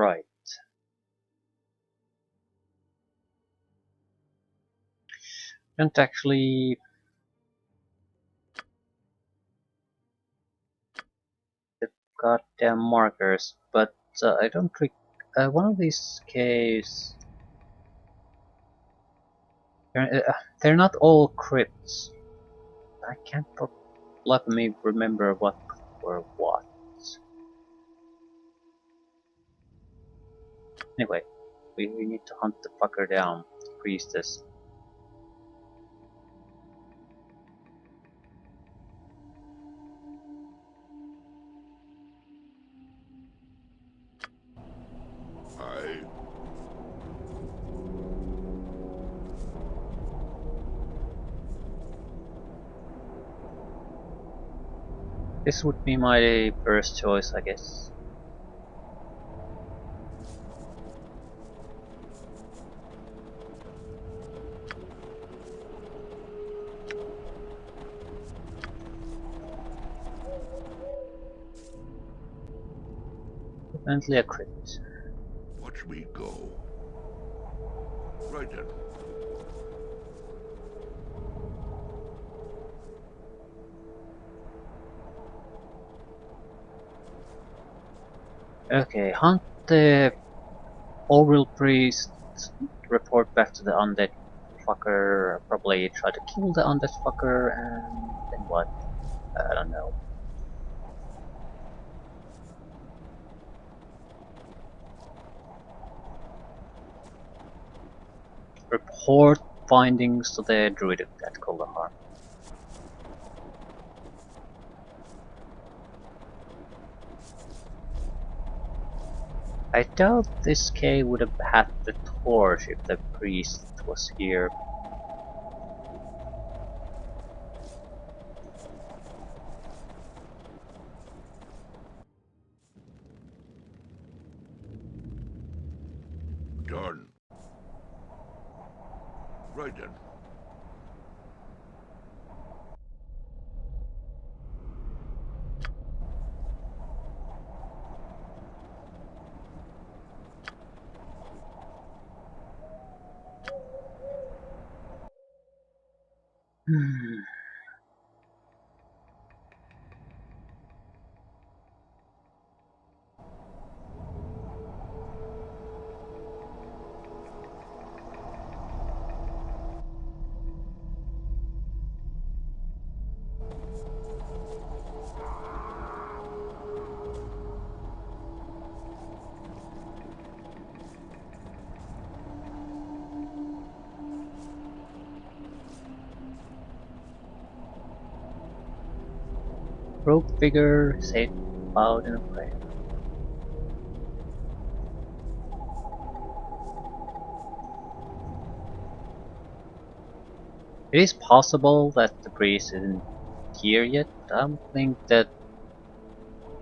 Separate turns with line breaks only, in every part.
Right. Don't actually the goddamn markers, but I don't one of these caves. They're not all crypts. I can't let me remember what were what. Anyway, we need to hunt the fucker down, the priestess. This would be my first choice, I guess. Definitely a crypt.
Watch me go. Right then.
Okay, hunt the Auril priest, report back to the undead fucker, probably try to kill the undead fucker, and then what? I don't know. Report findings to the druid at Kuldahar. I doubt this cave would have had the torch if the priest was here.
Done. Right then.
Rogue figure said loud in a prayer. It is possible that the priest isn't here yet. I don't think that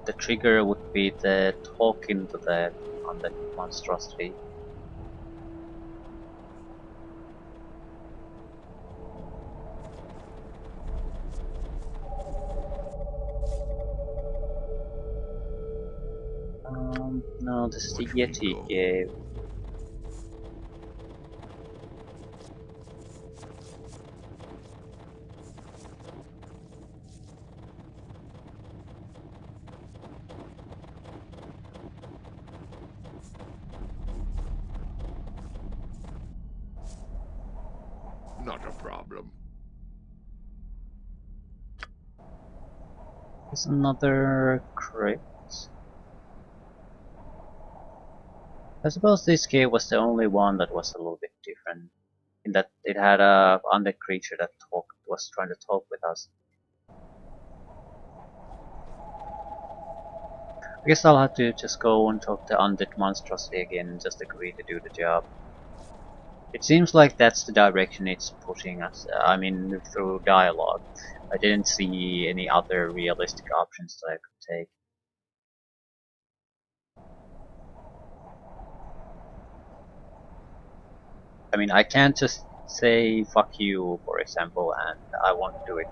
the trigger would be the talking to the undead monstrosity. No, this is the Yeti cave.
Not a problem.
There's another crypt. I suppose this cave was the only one that was a little bit different, in that it had a undead creature that was trying to talk with us. I guess I'll have to just go and talk to undead monstrosity again and just agree to do the job. It seems like that's the direction it's pushing us, I mean through dialogue. I didn't see any other realistic options that I could take. I mean, I can't just say fuck you, for example, and I won't do it.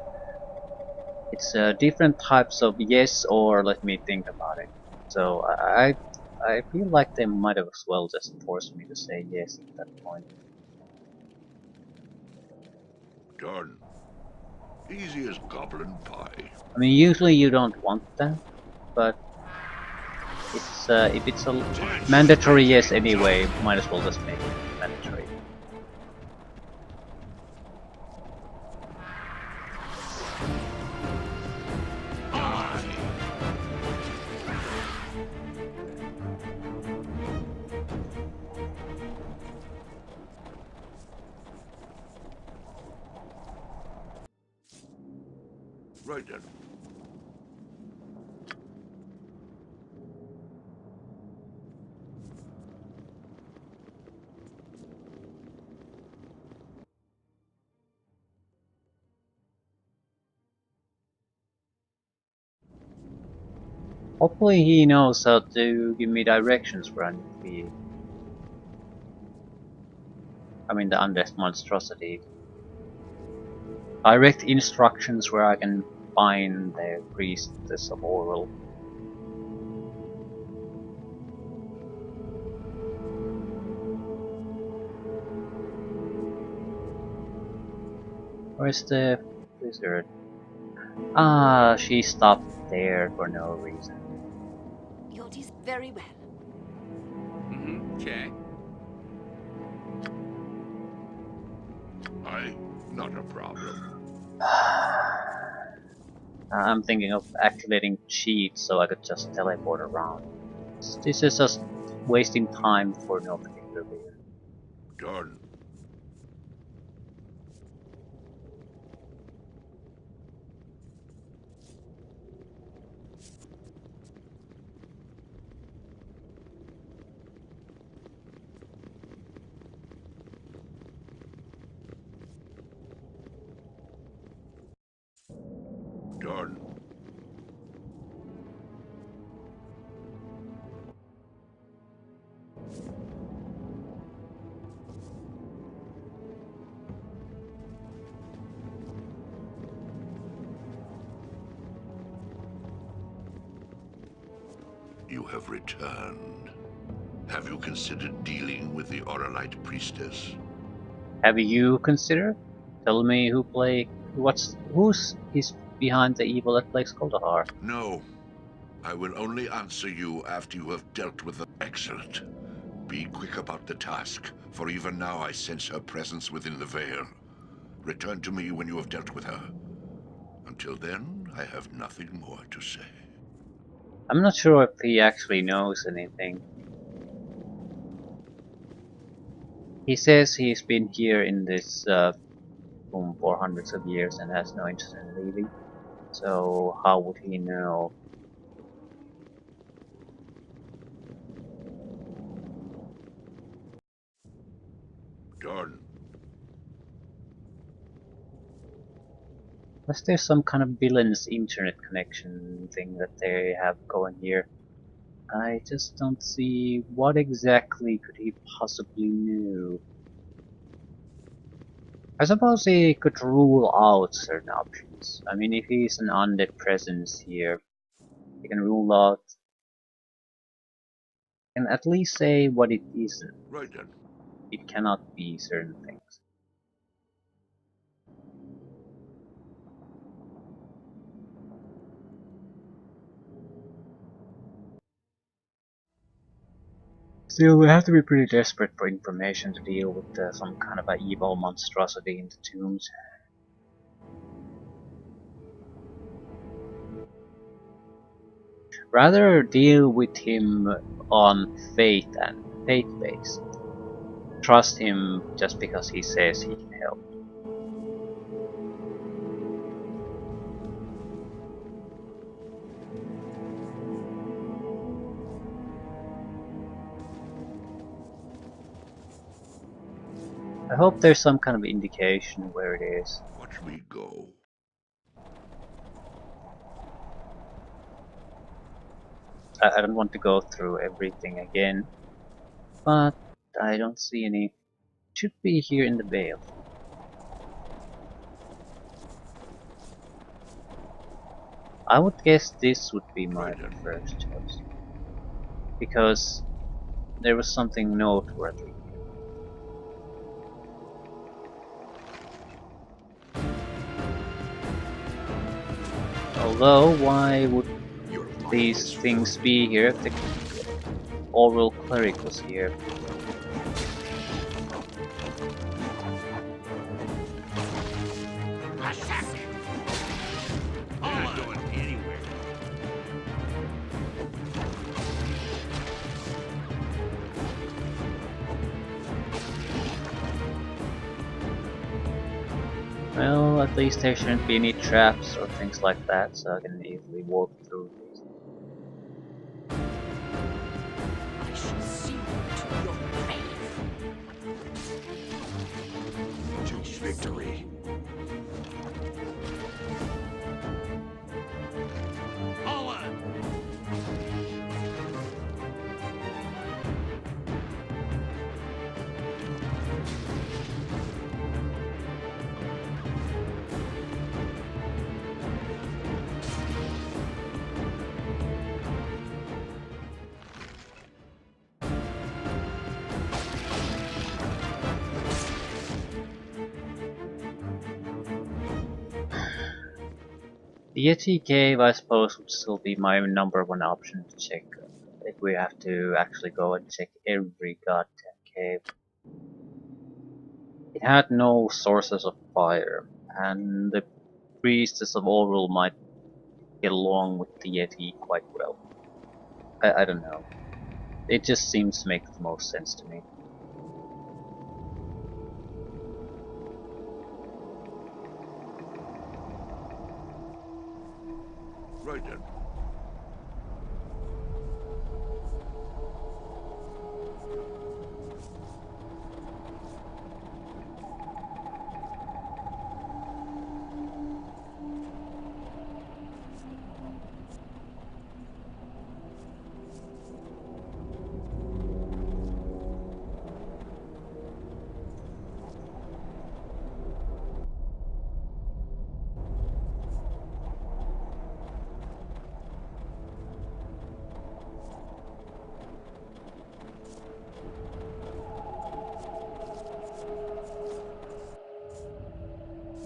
It's different types of yes or let me think about it. So I I feel like they might have as well just forced me to say yes at that point.
Done. Easy as goblin pie.
I mean, usually you don't want that, but it's if it's a mandatory yes anyway, might as well just make it mandatory.
Right then.
Hopefully he knows how to give me directions where I need to be. I mean the undead monstrosity. Direct instructions where I can find the priestess of Aurilite. Where's the wizard? Ah, she stopped there for no reason.
You'll do very well.
Okay.
Not a problem.
I'm thinking of activating cheats so I could just teleport around. This is just wasting time for no particular reason.
Done. Done. You have returned. Have you considered dealing with the Aurilite priestess?
Have you considered? Tell me who's is behind the evil that plagues Kuldahar?
No. I will only answer you after you have dealt with the... Excellent. Be quick about the task, for even now I sense her presence within the veil. Return to me when you have dealt with her. Until then, I have nothing more to say.
I'm not sure if he actually knows anything. He says he's been here in this room for hundreds of years and has no interest in leaving. So how would he know?
Done.
Unless there's some kind of villain's internet connection thing that they have going here. I just don't see what exactly could he possibly know. I suppose he could rule out certain options. I mean, if he's an undead presence here, he can rule out, can at least say what it isn't.
Right then.
It cannot be certain things. Still, we have to be pretty desperate for information to deal with some kind of a evil monstrosity in the tombs. Rather deal with him on faith and faith-based. Trust him just because he says he can help. I hope there's some kind of indication where it is.
Watch me go.
I don't want to go through everything again, but I don't see any. It should be here in the Vale. I would guess this would be my first choice. because there was something noteworthy. Although, why would these things be here if the Aural cleric was here? Well, at least there shouldn't be any traps or things like that, so I can easily walk through these.
I shall see you to your grave.
To victory.
The Yeti cave, I suppose, would still be my number one option to check if we have to actually go and check every goddamn cave. It had no sources of fire, and the priestess of Orul might get along with the Yeti quite well. I don't know. It just seems to make the most sense to me.
Right then.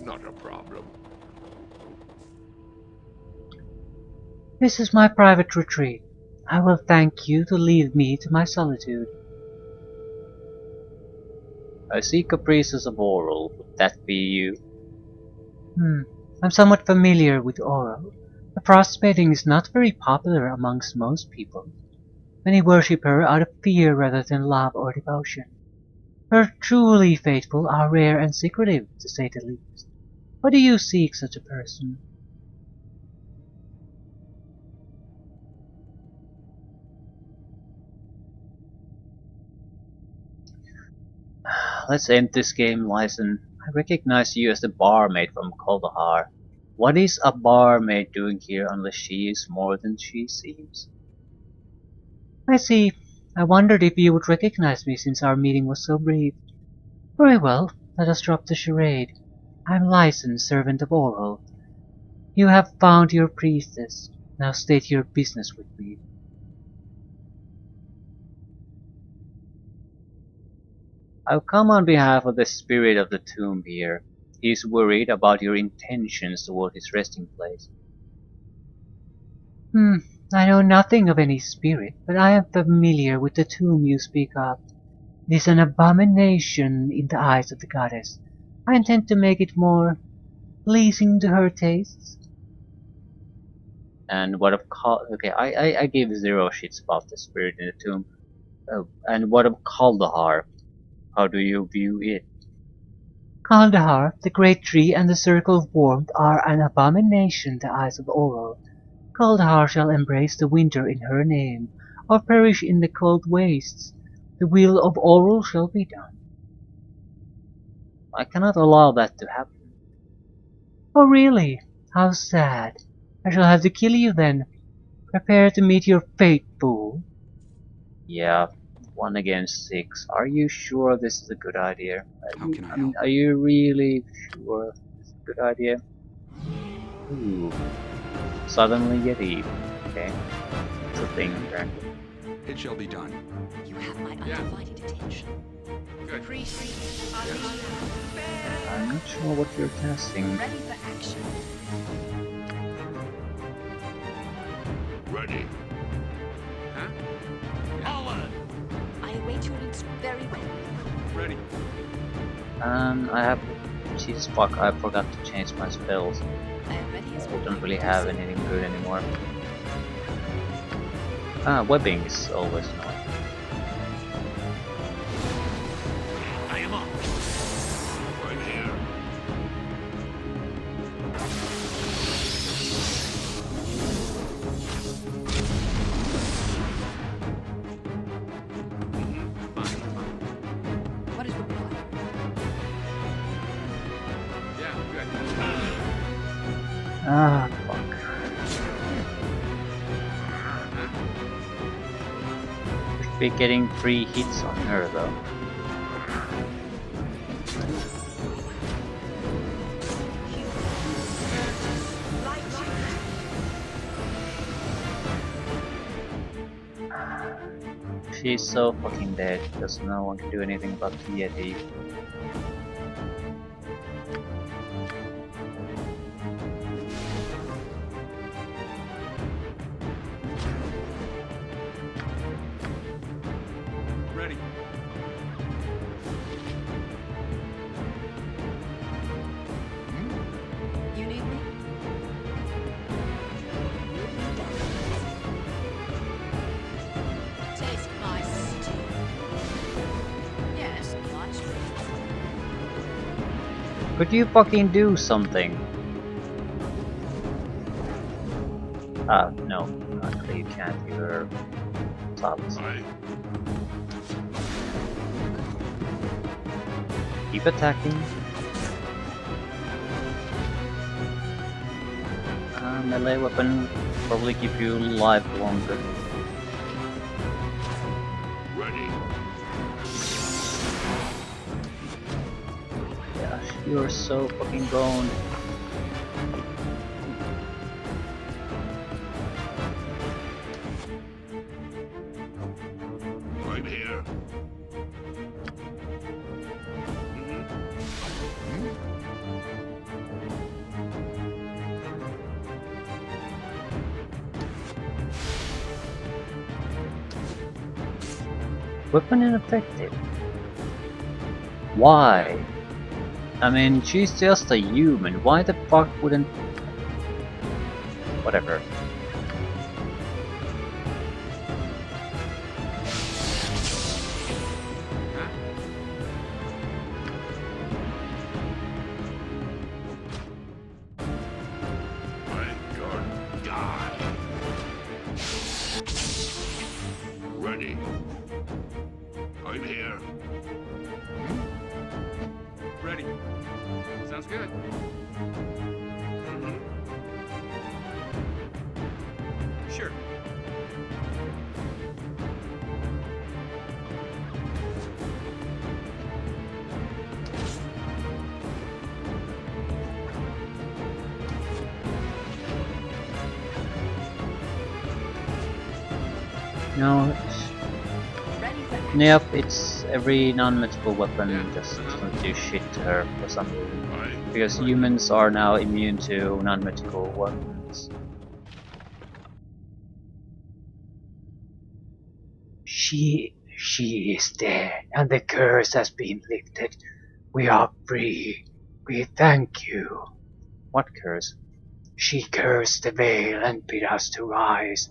Not a problem.
This is my private retreat. I will thank you to leave me to my solitude. I seek a priestess of Orul. Would that be you? I'm somewhat familiar with Orul. The Frostmaiden is not very popular amongst most people. Many worship her out of fear rather than love or devotion. Her truly faithful are rare and secretive, to say the least. Why do you seek such a person? Let's end this game, Lyson. I recognize you as the barmaid from Kuldahar. What is a barmaid doing here unless she is more than she seems? I see. I wondered if you would recognize me since our meeting was so brief. Very well, let us drop the charade. I'm Lyson, servant of Orul. You have found your priestess. Now state your business with me. I've come on behalf of the spirit of the tomb here. He is worried about your intentions toward his resting place. I know nothing of any spirit, but I am familiar with the tomb you speak of. It is an abomination in the eyes of the goddess. I intend to make it more pleasing to her tastes. And what of I gave 0 shits about the spirit in the tomb. Oh, and what of Kuldahar? How do you view it? Kuldahar, the great tree and the circle of warmth are an abomination in the eyes of Orul. Kuldahar shall embrace the winter in her name, or perish in the cold wastes. The will of Orul shall be done. I cannot allow that to happen. Oh really? How sad. I shall have to kill you then. Prepare to meet your fate, fool. Yeah, 1 against 6. Are you sure this is a good idea?
How can I help?
Are you really sure this is a good idea? Ooh. Suddenly Yeti. Okay. It's a thing apparently.
It shall be done.
You have my undivided attention.
Good.
Priestess,
I'm not sure what you're casting.
ready for action.
Ready.
Huh?
I await your needs very well.
Ready.
I have... Jesus fuck, I forgot to change my spells.
I am ready as
I don't really have anything good anymore. Webbing is always annoying.
I am on. I'm here.
What is required?
Yeah, good.
Ah, fuck. Should be getting 3 hits on her though. She's so fucking dead because no one can do anything about the Yeti.
Ready.
You need me? Taste my stew. Yes, much.
Could you fucking do something? No. Actually you can't. You're tops.
I.
Keep attacking. Melee weapon probably keep you alive longer.
Ready.
Gosh, you're so fucking boned.
I'm here.
Weapon ineffective. Why? I mean, she's just a human. Why the fuck wouldn't... Whatever.
Huh?
My God. Die. Ready. I'm here.
Ready. Sounds good. Sure.
No,
Ready for action.
yep, it's every non-magical weapon
Yeah,
just
uh-huh.
doesn't do shit to her for some reason.
I.
Because humans are now immune to non-magical weapons. She is dead, and the curse has been lifted. We are free. We thank you. What curse? She cursed the veil and bid us to rise.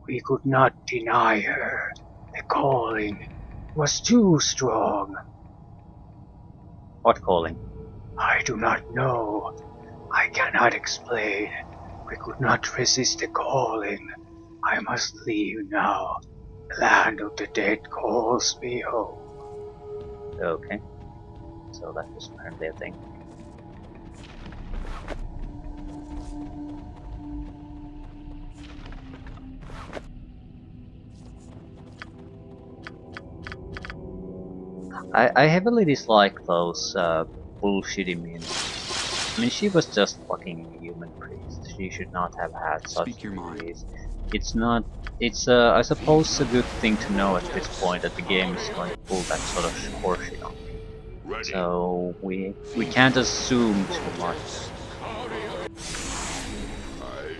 We could not deny her. The calling was too strong. What calling? I do not know. I cannot explain. We could not resist the calling. I must leave now. The land of the dead calls me home. Okay. So that was apparently a thing. I heavily dislike those bullshit immunities. I mean, she was just fucking a human priest. She should not have had such
Speak your mind.
immunities. It's not. It's I suppose a good thing to know at this point that the game is going to pull that sort of horseshit on me.
Ready.
So we can't assume too much.
I...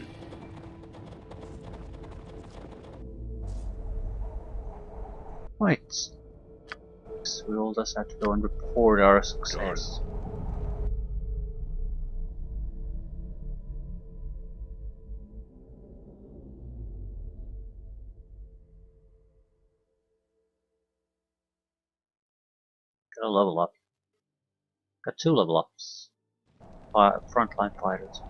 Right. So we all just have to go and report our success. Got a level up. Got 2 level ups. Frontline fighters.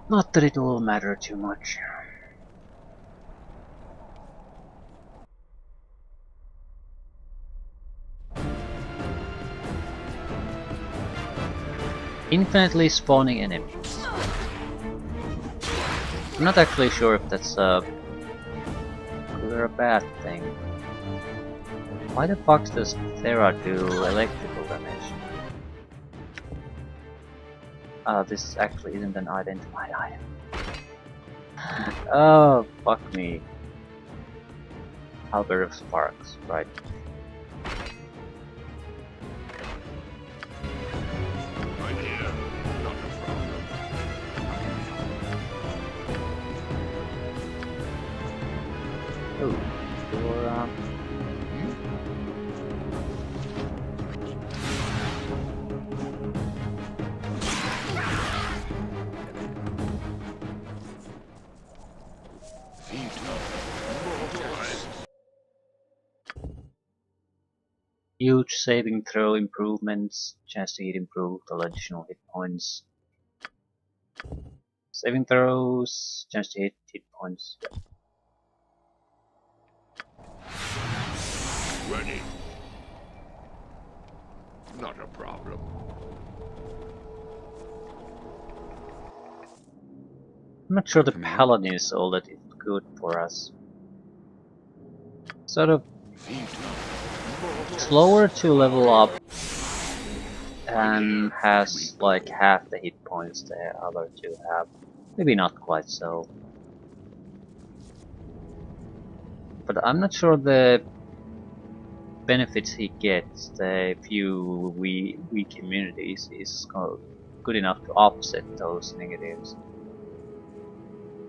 Not that it will matter too much. Infinitely spawning enemies. I'm not actually sure if that's a good or a bad thing. Why the fuck does Thera do electrical damage? This actually isn't an identified item. Oh, fuck me. Albert of Sparks, right.
Right here. Not a problem.
Oh, your huge saving throw improvements, chance to hit improved, additional hit points. Saving throws, chance to hit points. Yeah.
Ready. Not a problem.
I'm not sure the paladin is all that good for us. Sort of slower to level up and has like half the hit points the other two have. Maybe not quite so. But I'm not sure the benefits he gets, the few weak immunities, is good enough to offset those negatives.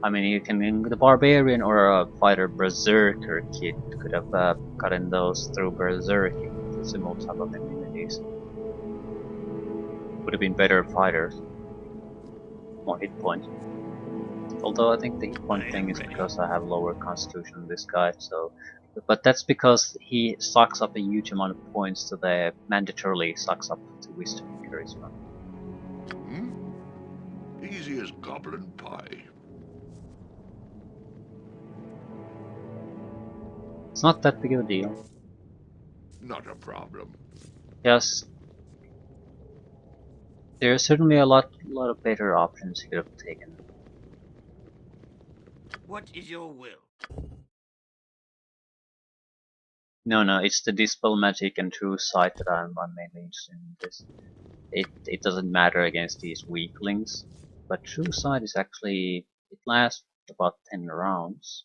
I mean, you can, the barbarian or a fighter berserker kit could have gotten those through berserking, the similar type of immunities. Would have been better fighters, more hit points. Although I think the hit point thing is because I have lower constitution than this guy, so. But that's because he sucks up a huge amount of points to the mandatorily sucks up to wisdom and charisma.
Easy as goblin pie.
It's not that big of a deal.
Not a problem.
Just there's certainly a lot of better options he could have taken.
What is your will?
No, it's the dispel magic and true sight that I'm mainly interested in this. It doesn't matter against these weaklings, but true sight is actually, it lasts about 10 rounds,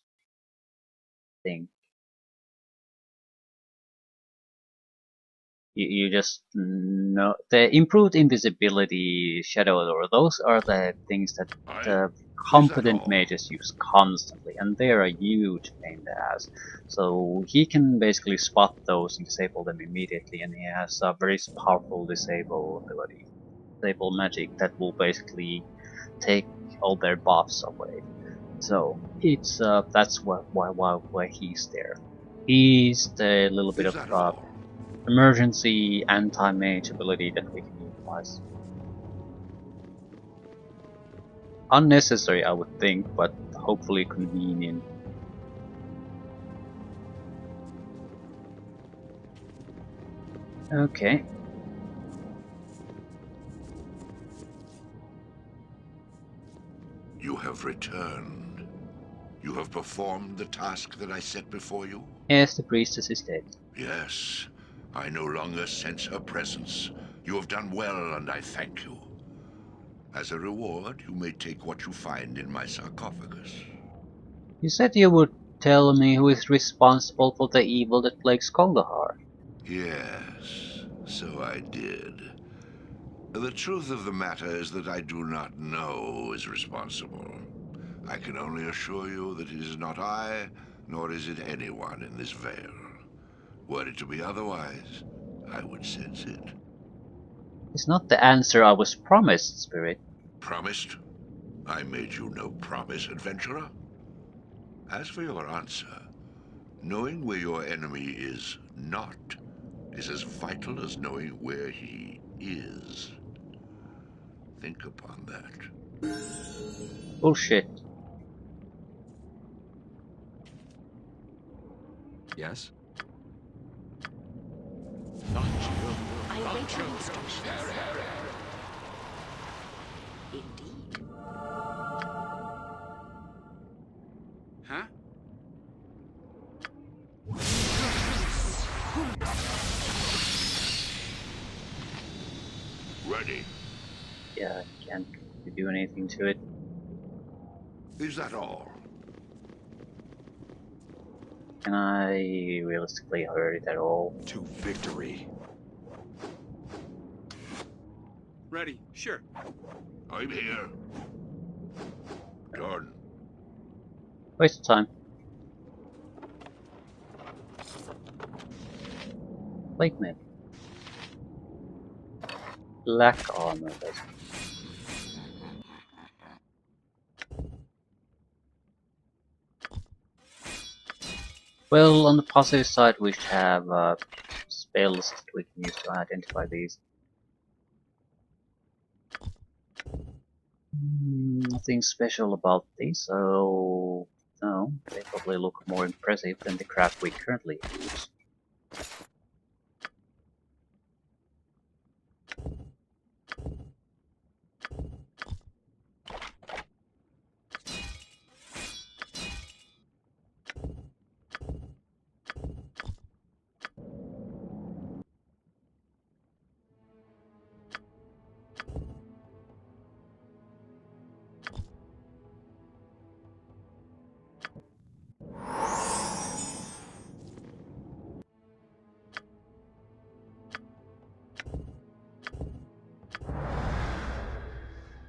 I think. You just know the improved invisibility, shadow, or those are the things that the competent mages use constantly, and they're a huge pain in the ass. So he can basically spot those and disable them immediately, and he has a very powerful disable ability, disable magic that will basically take all their buffs away. So it's that's why he's there. He's the little bit of emergency anti-mage ability that we can utilize. Unnecessary, I would think, but hopefully convenient. Okay.
You have returned. You have performed the task that I set before you?
Yes, the priestess is dead.
Yes. I no longer sense her presence. You have done well, and I thank you. As a reward, you may take what you find in my sarcophagus.
You said you would tell me who is responsible for the evil that plagues Kuldahar.
Yes, so I did. The truth of the matter is that I do not know who is responsible. I can only assure you that it is not I, nor is it anyone in this veil. Were it to be otherwise, I would sense it.
It's not the answer I was promised, Spirit.
Promised? I made you no promise, adventurer. As for your answer, knowing where your enemy is not is as vital as knowing where he is. Think upon that.
Bullshit.
Yes?
I await your instructions. Indeed.
Huh?
Ready.
Yeah, I can't really do anything to it.
Is that all?
Can I realistically hurt it at all?
To victory.
Ready. Sure.
I'm here. Done.
Waste of time. Plate mail. Black armor, basically. Well, on the positive side, we should have spells that we can use to identify these. Nothing special about these, so no, they probably look more impressive than the crap we currently use.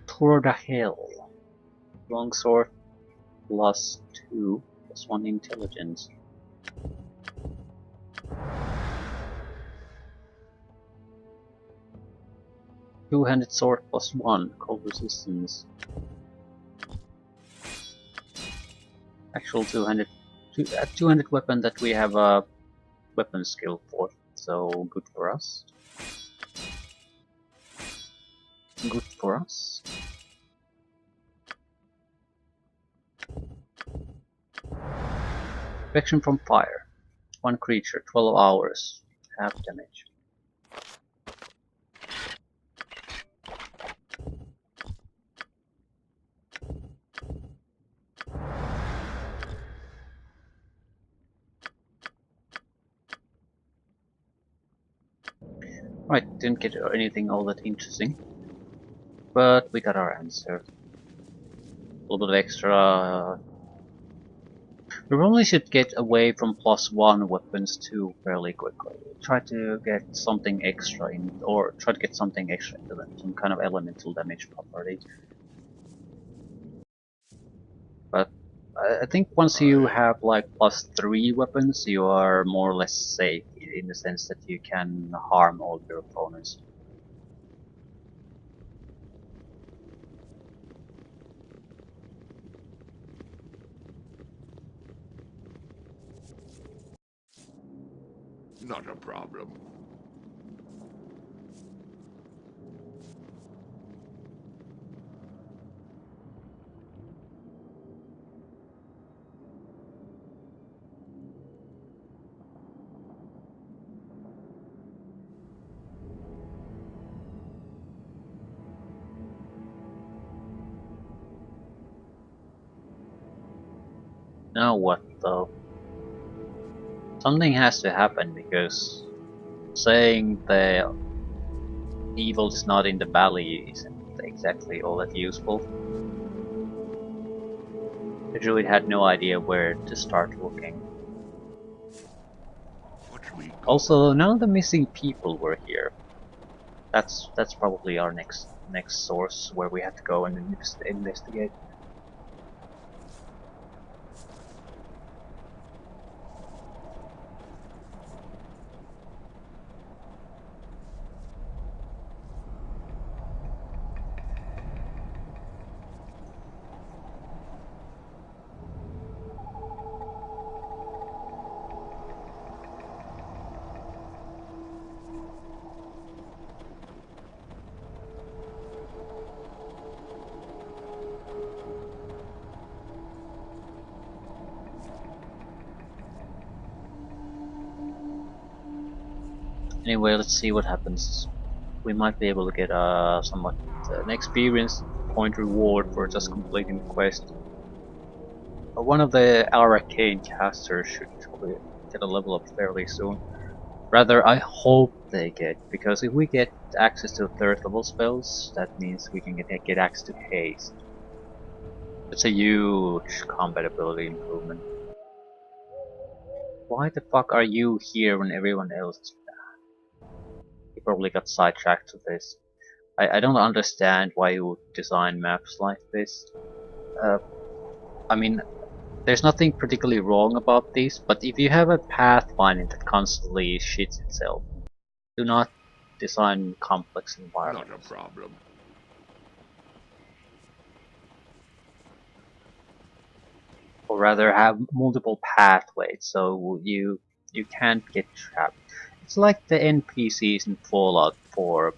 Toward the hill. Longsword +2, +1 intelligence. Two-handed sword +1, cold resistance. Actual two-handed weapon that we have a weapon skill for, so good for us. Good for us. Protection from fire. One creature, 12 hours, half damage. Right, didn't get anything all that interesting, but we got our answer. A little bit of extra. We probably should get away from +1 weapons too fairly quickly. Try to get something extra in, or try to get something extra into them, some kind of elemental damage property. But I think once you have like +3 weapons, you are more or less safe in the sense that you can harm all your opponents.
Not a problem.
Now what though? Something has to happen because saying the evil is not in the valley isn't exactly all that useful. The druid had no idea where to start looking.
Watch me go.
Also, none of the missing people were here. That's probably our next source where we have to go and investigate. Anyway, let's see what happens. We might be able to get somewhat an experience point reward for just completing the quest. One of the arcane casters should get a level up fairly soon. Rather, I hope they get, because if we get access to third level spells, that means we can get access to haste. It's a huge compatibility improvement. Why the fuck are you here when everyone else is? You probably got sidetracked to this. I don't understand why you would design maps like this. Uh, I mean, there's nothing particularly wrong about these, but if you have a pathfinding that constantly shits itself, do not design complex
Not a
environments.
problem.
Or rather have multiple pathways so you can't get trapped. It's like the NPCs in Fallout 4.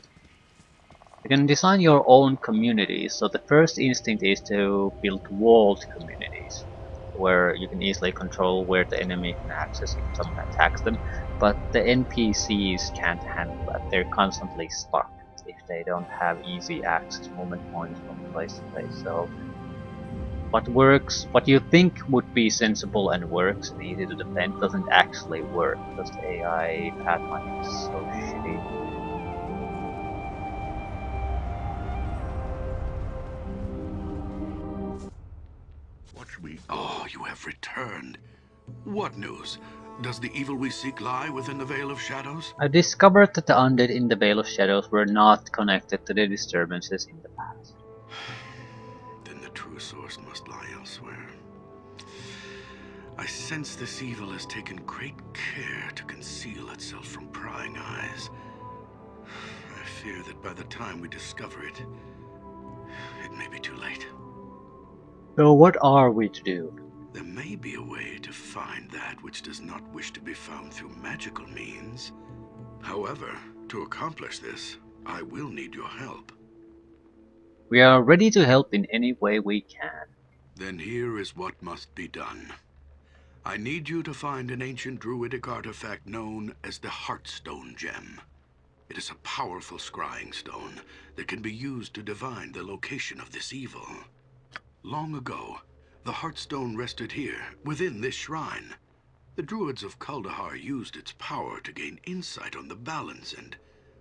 You can design your own communities, so the first instinct is to build walled communities, where you can easily control where the enemy can access if someone attacks them, but the NPCs can't handle that. They're constantly stuck if they don't have easy access movement points from place to place. So what you think would be sensible and works and easy to defend doesn't actually work because the AI pathfinding is so shitty.
Watch me go.
Oh, you have returned. What news? Does the evil we seek lie within the Veil of Shadows?
I discovered that the undead in the Veil of Shadows were not connected to the disturbances in the past.
Then the true source must lie elsewhere. I sense this evil has taken great care to conceal itself from prying eyes. I fear that by the time we discover it, it may be too late.
So what are we to do?
There may be a way to find that which does not wish to be found through magical means. However, to accomplish this, I will need your help.
We are ready to help in any way we can.
Then here is what must be done. I need you to find an ancient druidic artifact known as the Heartstone Gem. It is a powerful scrying stone that can be used to divine the location of this evil. Long ago, the Heartstone rested here, within this shrine. The druids of Kuldahar used its power to gain insight on the balance and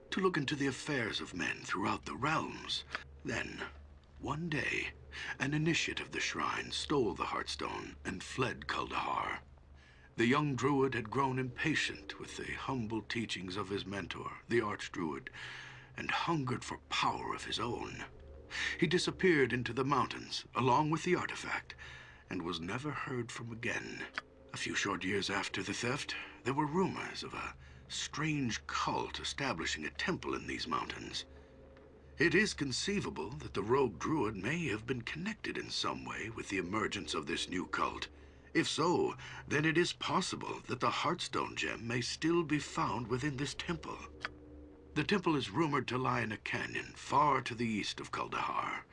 to look into the affairs of men throughout the realms. Then, one day, an initiate of the shrine stole the Heartstone and fled Kuldahar. The young druid had grown impatient with the humble teachings of his mentor, the archdruid, and hungered for power of his own. He disappeared into the mountains, along with the artifact, and was never heard from again. A few short years after the theft, there were rumors of a strange cult establishing a temple in these mountains. It is conceivable that the rogue druid may have been connected in some way with the emergence of this new cult. If so, then it is possible that the Heartstone Gem may still be found within this temple. The temple is rumored to lie in a canyon far to the east of Kuldahar.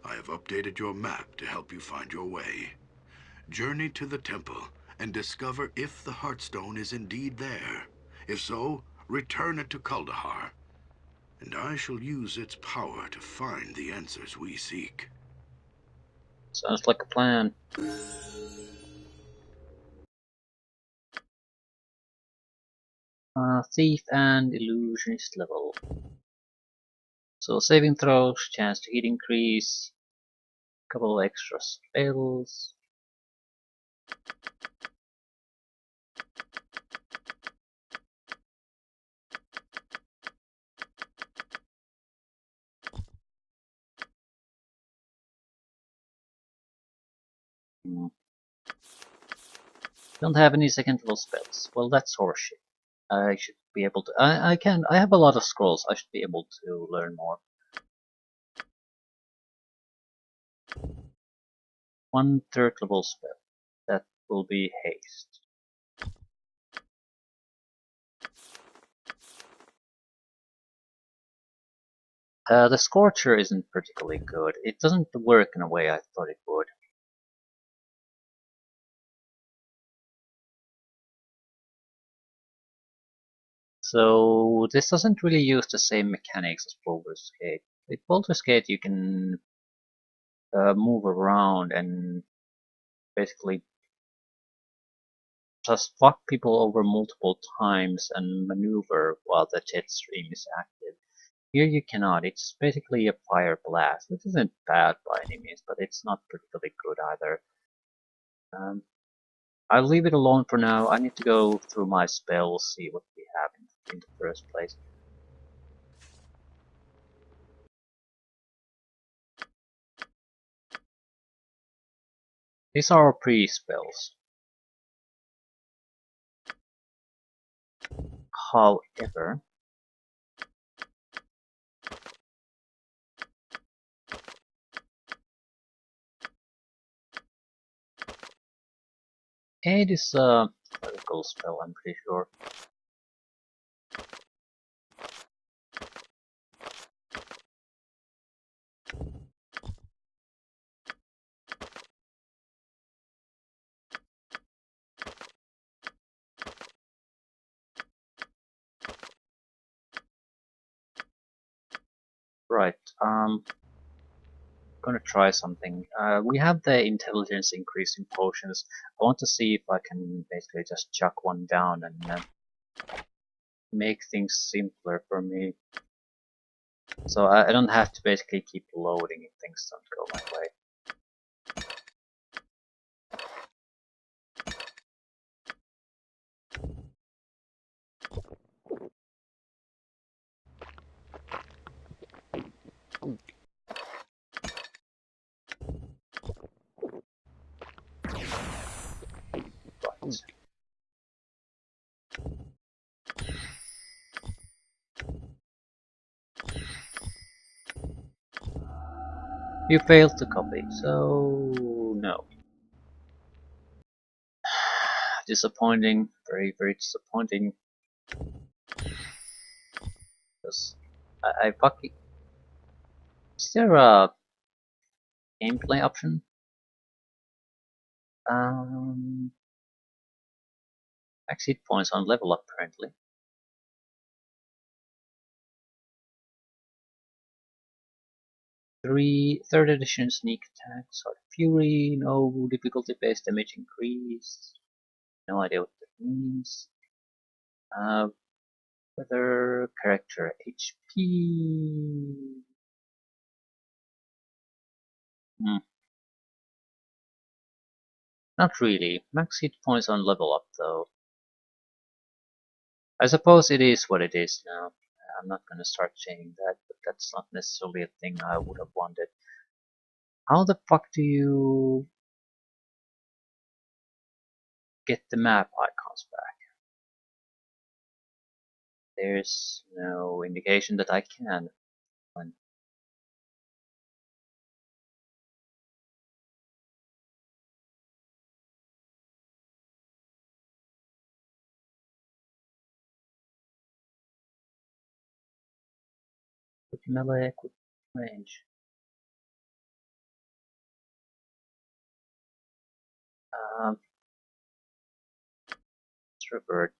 I have updated your map to help you find your way. Journey to the temple and discover if the Heartstone is indeed there. If so, return it to Kuldahar, and I shall use its power to find the answers we seek.
Sounds like a plan. Thief and illusionist level. So saving throws, chance to hit increase, couple extra spells. Hmm. Don't have any second level spells. Well, that's horseshit. I should be able to. I can. I have a lot of scrolls. I should be able to learn more. One third level spell. That will be haste. The Scorcher isn't particularly good. It doesn't work in a way I thought it would. So this doesn't really use the same mechanics as Baldur's Gate. With Baldur's Gate you can move around and basically just fuck people over multiple times and maneuver while the jet stream is active. Here you cannot. It's basically a fire blast, which isn't bad by any means, but it's not particularly good either. I'll leave it alone for now. I need to go through my spells, see what we have in the first place. These are our pre-spells. However, Aid is a critical spell, I'm pretty sure. Right, gonna try something. We have the intelligence increase in potions. I want to see if I can basically just chuck one down and make things simpler for me. So I don't have to basically keep loading if things don't go my way. Right. You failed to copy, so no. Disappointing, very, very disappointing. Because I fucking. Is there a gameplay option? Max hit points on level up currently. 3rd edition sneak attack, Sword of Fury, no difficulty based damage increase. No idea what that means. Weather, character, HP. Hmm. Not really. Max hit points on level up though. I suppose it is what it is now. I'm not gonna start changing that, but that's not necessarily a thing I would have wanted. How the fuck do you get the map icons back? There's no indication that I can. With melee, quick range. Um, let's revert.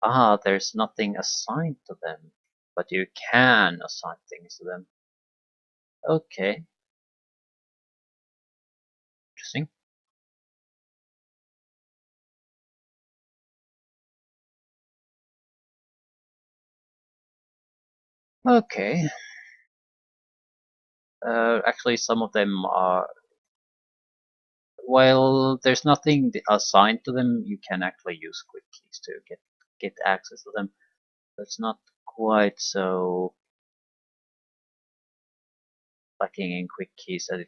Ah, there's nothing assigned to them, but you can assign things to them. Okay, interesting. Okay. Actually, some of them are. While there's nothing assigned to them, you can actually use quick keys to get access to them. It's not quite so lacking in quick keys as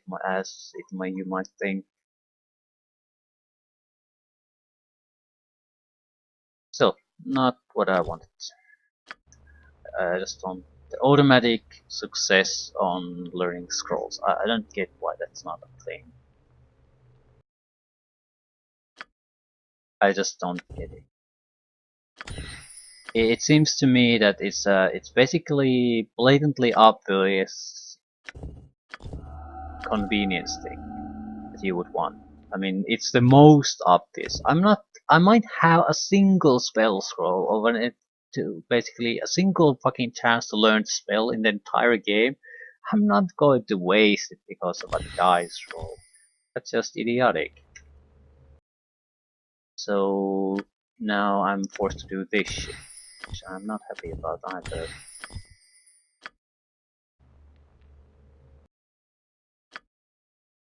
you might think. Still, not what I wanted. Just on the automatic success on learning scrolls. I don't get why that's not a thing. I just don't get it. It seems to me that it's basically blatantly obvious convenience thing that you would want. I mean, it's the most obvious. I might have a single spell scroll over it to basically a single fucking chance to learn spell in the entire game. I'm not going to waste it because of a dice roll. That's just idiotic. So now I'm forced to do this shit, which I'm not happy about either.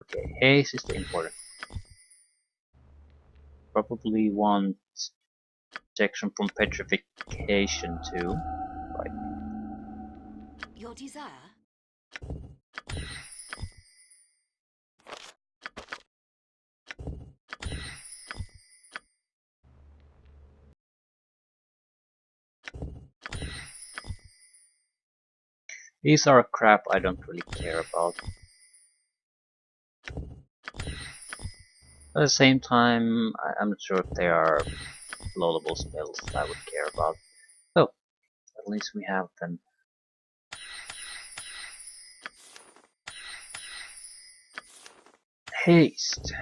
Okay, haste is the important. Probably want protection from petrification too. Right.
Your desire?
These are crap I don't really care about. At the same time, I'm not sure if they are loadable spells that I would care about. So, at least we have them. Haste.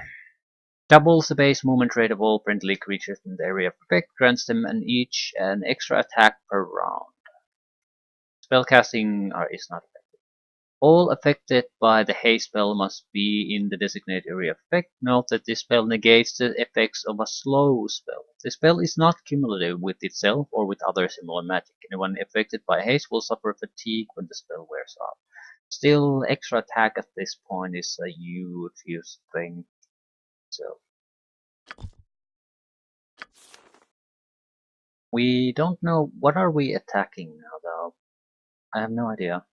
Doubles the base movement rate of all friendly creatures in the area of effect, grants them an extra attack per round. Spellcasting is not effective. All affected by the haste spell must be in the designated area of effect. Note that this spell negates the effects of a slow spell. The spell is not cumulative with itself or with other similar magic. Anyone affected by haste will suffer fatigue when the spell wears off. Still, extra attack at this point is a huge use thing. So we don't know what are we attacking now though. I have no idea.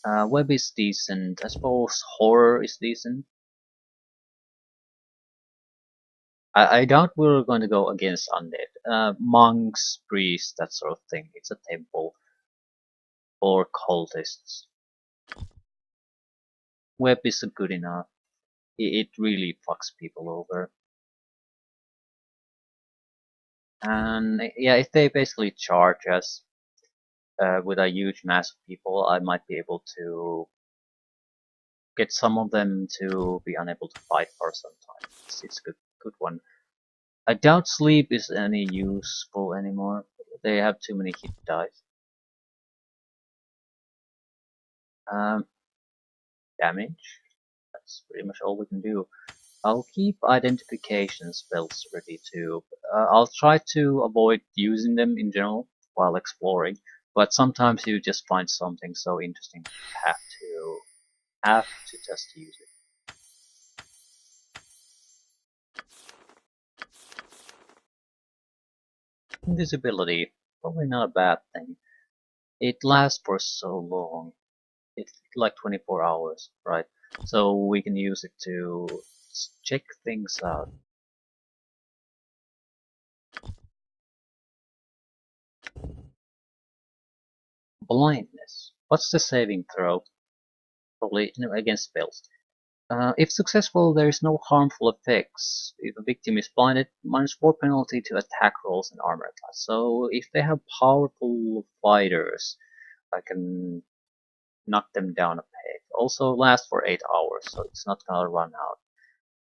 Web is decent. I suppose horror is decent. I doubt we're going to go against undead. Monks, priests, that sort of thing. It's a temple. Or cultists. Web is good enough. It really fucks people over. And yeah, if they basically charge us with a huge mass of people, I might be able to get some of them to be unable to fight for some time. It's a good one. I doubt sleep is any useful anymore. They have too many hit dice. Um, damage. That's pretty much all we can do. I'll keep identification spells ready too. I'll try to avoid using them in general while exploring, but sometimes you just find something so interesting you have to just use it. Invisibility, probably not a bad thing. It lasts for so long. It's like 24 hours, right? So we can use it to check things out. Blindness. What's the saving throw? Probably against spells. If successful, there is no harmful effects. If a victim is blinded, -4 penalty to attack rolls and armor class. So if they have powerful fighters, I can knock them down a peg. Also lasts for 8 hours, so it's not gonna run out.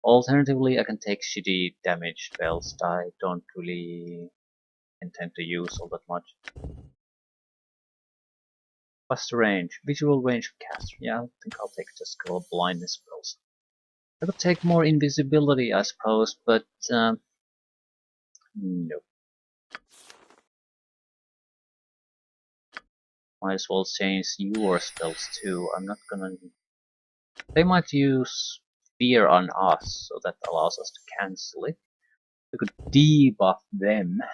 Alternatively, I can take shitty damage spells that I don't really intend to use all that much. What's the range? Visual range of caster. Yeah, I think I'll take just go blindness spells. I could take more invisibility, I suppose, but no. Might as well change your spells too. I'm not gonna... They might use fear on us, so that allows us to cancel it. We could debuff them. It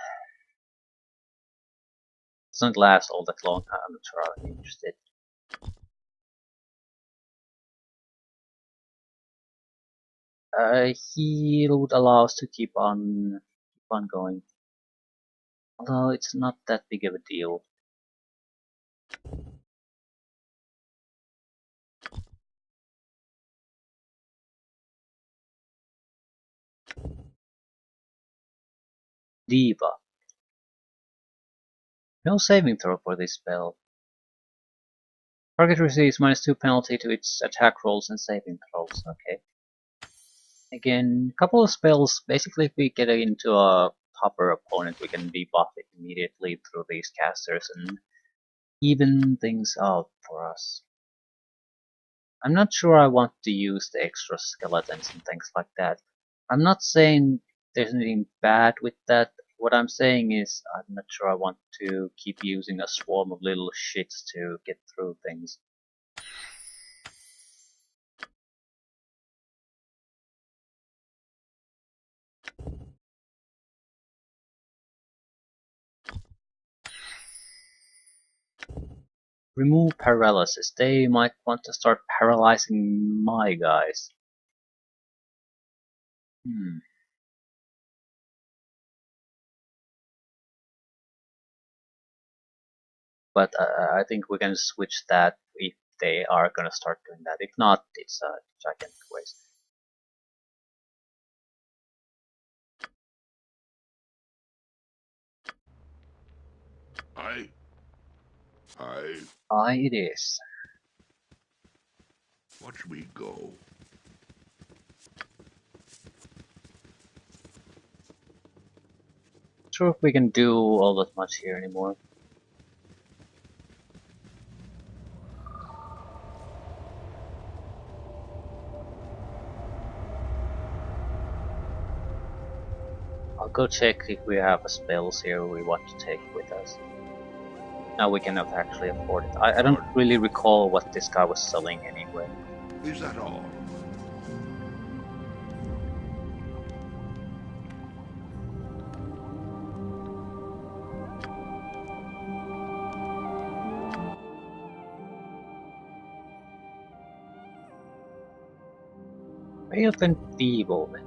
doesn't last all that long. I'm not sure I'm interested. Heal would allow us to keep on going. Although it's not that big of a deal. Debuff. No saving throw for this spell. Target receives -2 penalty to its attack rolls and saving throws. Okay. Again, a couple of spells. Basically, if we get into a tougher opponent, we can debuff it immediately through these casters and even things out for us. I'm not sure I want to use the extra skeletons and things like that. I'm not saying there's anything bad with that. What I'm saying is I'm not sure I want to keep using a swarm of little shits to get through things. Remove paralysis. They might want to start paralyzing my guys. But I think we can switch that if they are gonna start doing that. If not, it's a gigantic waste.
I...
It is.
Watch me go.
Not sure if we can do all that much here anymore. I'll go check if we have spells here we want to take with us. Now we cannot actually afford it. I don't really recall what this guy was selling anyway.
Is that all?
Faith and Feeblement.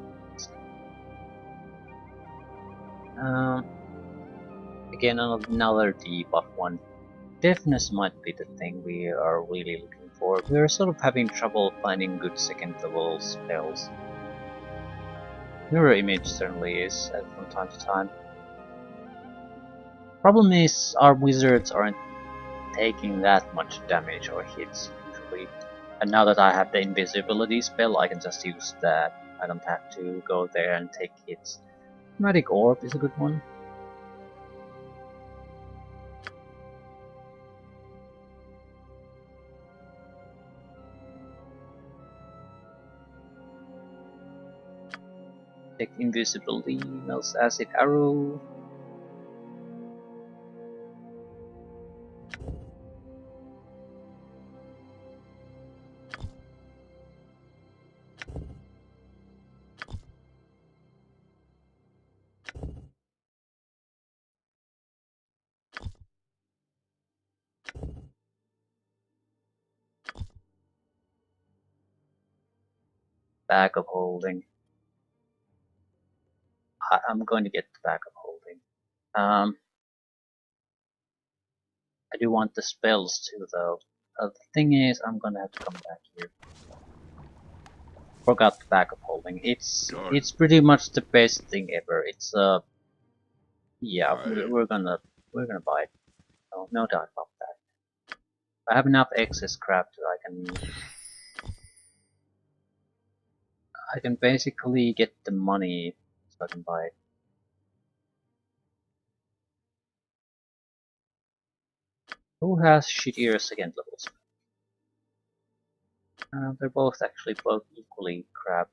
Again, another debuff one. Deafness might be the thing we are really looking for. We're sort of having trouble finding good second level spells. Mirror Image certainly is from time to time. Problem is, our wizards aren't taking that much damage or hits usually. And now that I have the invisibility spell, I can just use that. I don't have to go there and take hits. Magic Orb is a good one. Take invisibility, melts acid arrow. Bag of holding. I'm going to get the bag of holding. I do want the spells too, though. The thing is, I'm gonna have to come back here. Forgot the bag of holding. It's pretty much the best thing ever. It's yeah, we're gonna buy it. No doubt about that. I have enough excess crap that I can basically get the money so I can buy it. Who has shittier second levels? They're both actually both equally crap.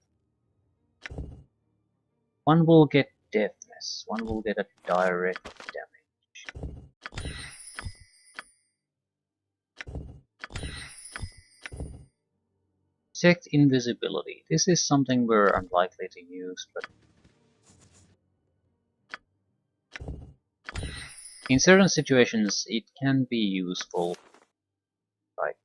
One will get deafness, one will get a direct damage. Detect invisibility. This is something we're unlikely to use, but in certain situations it can be useful. Right.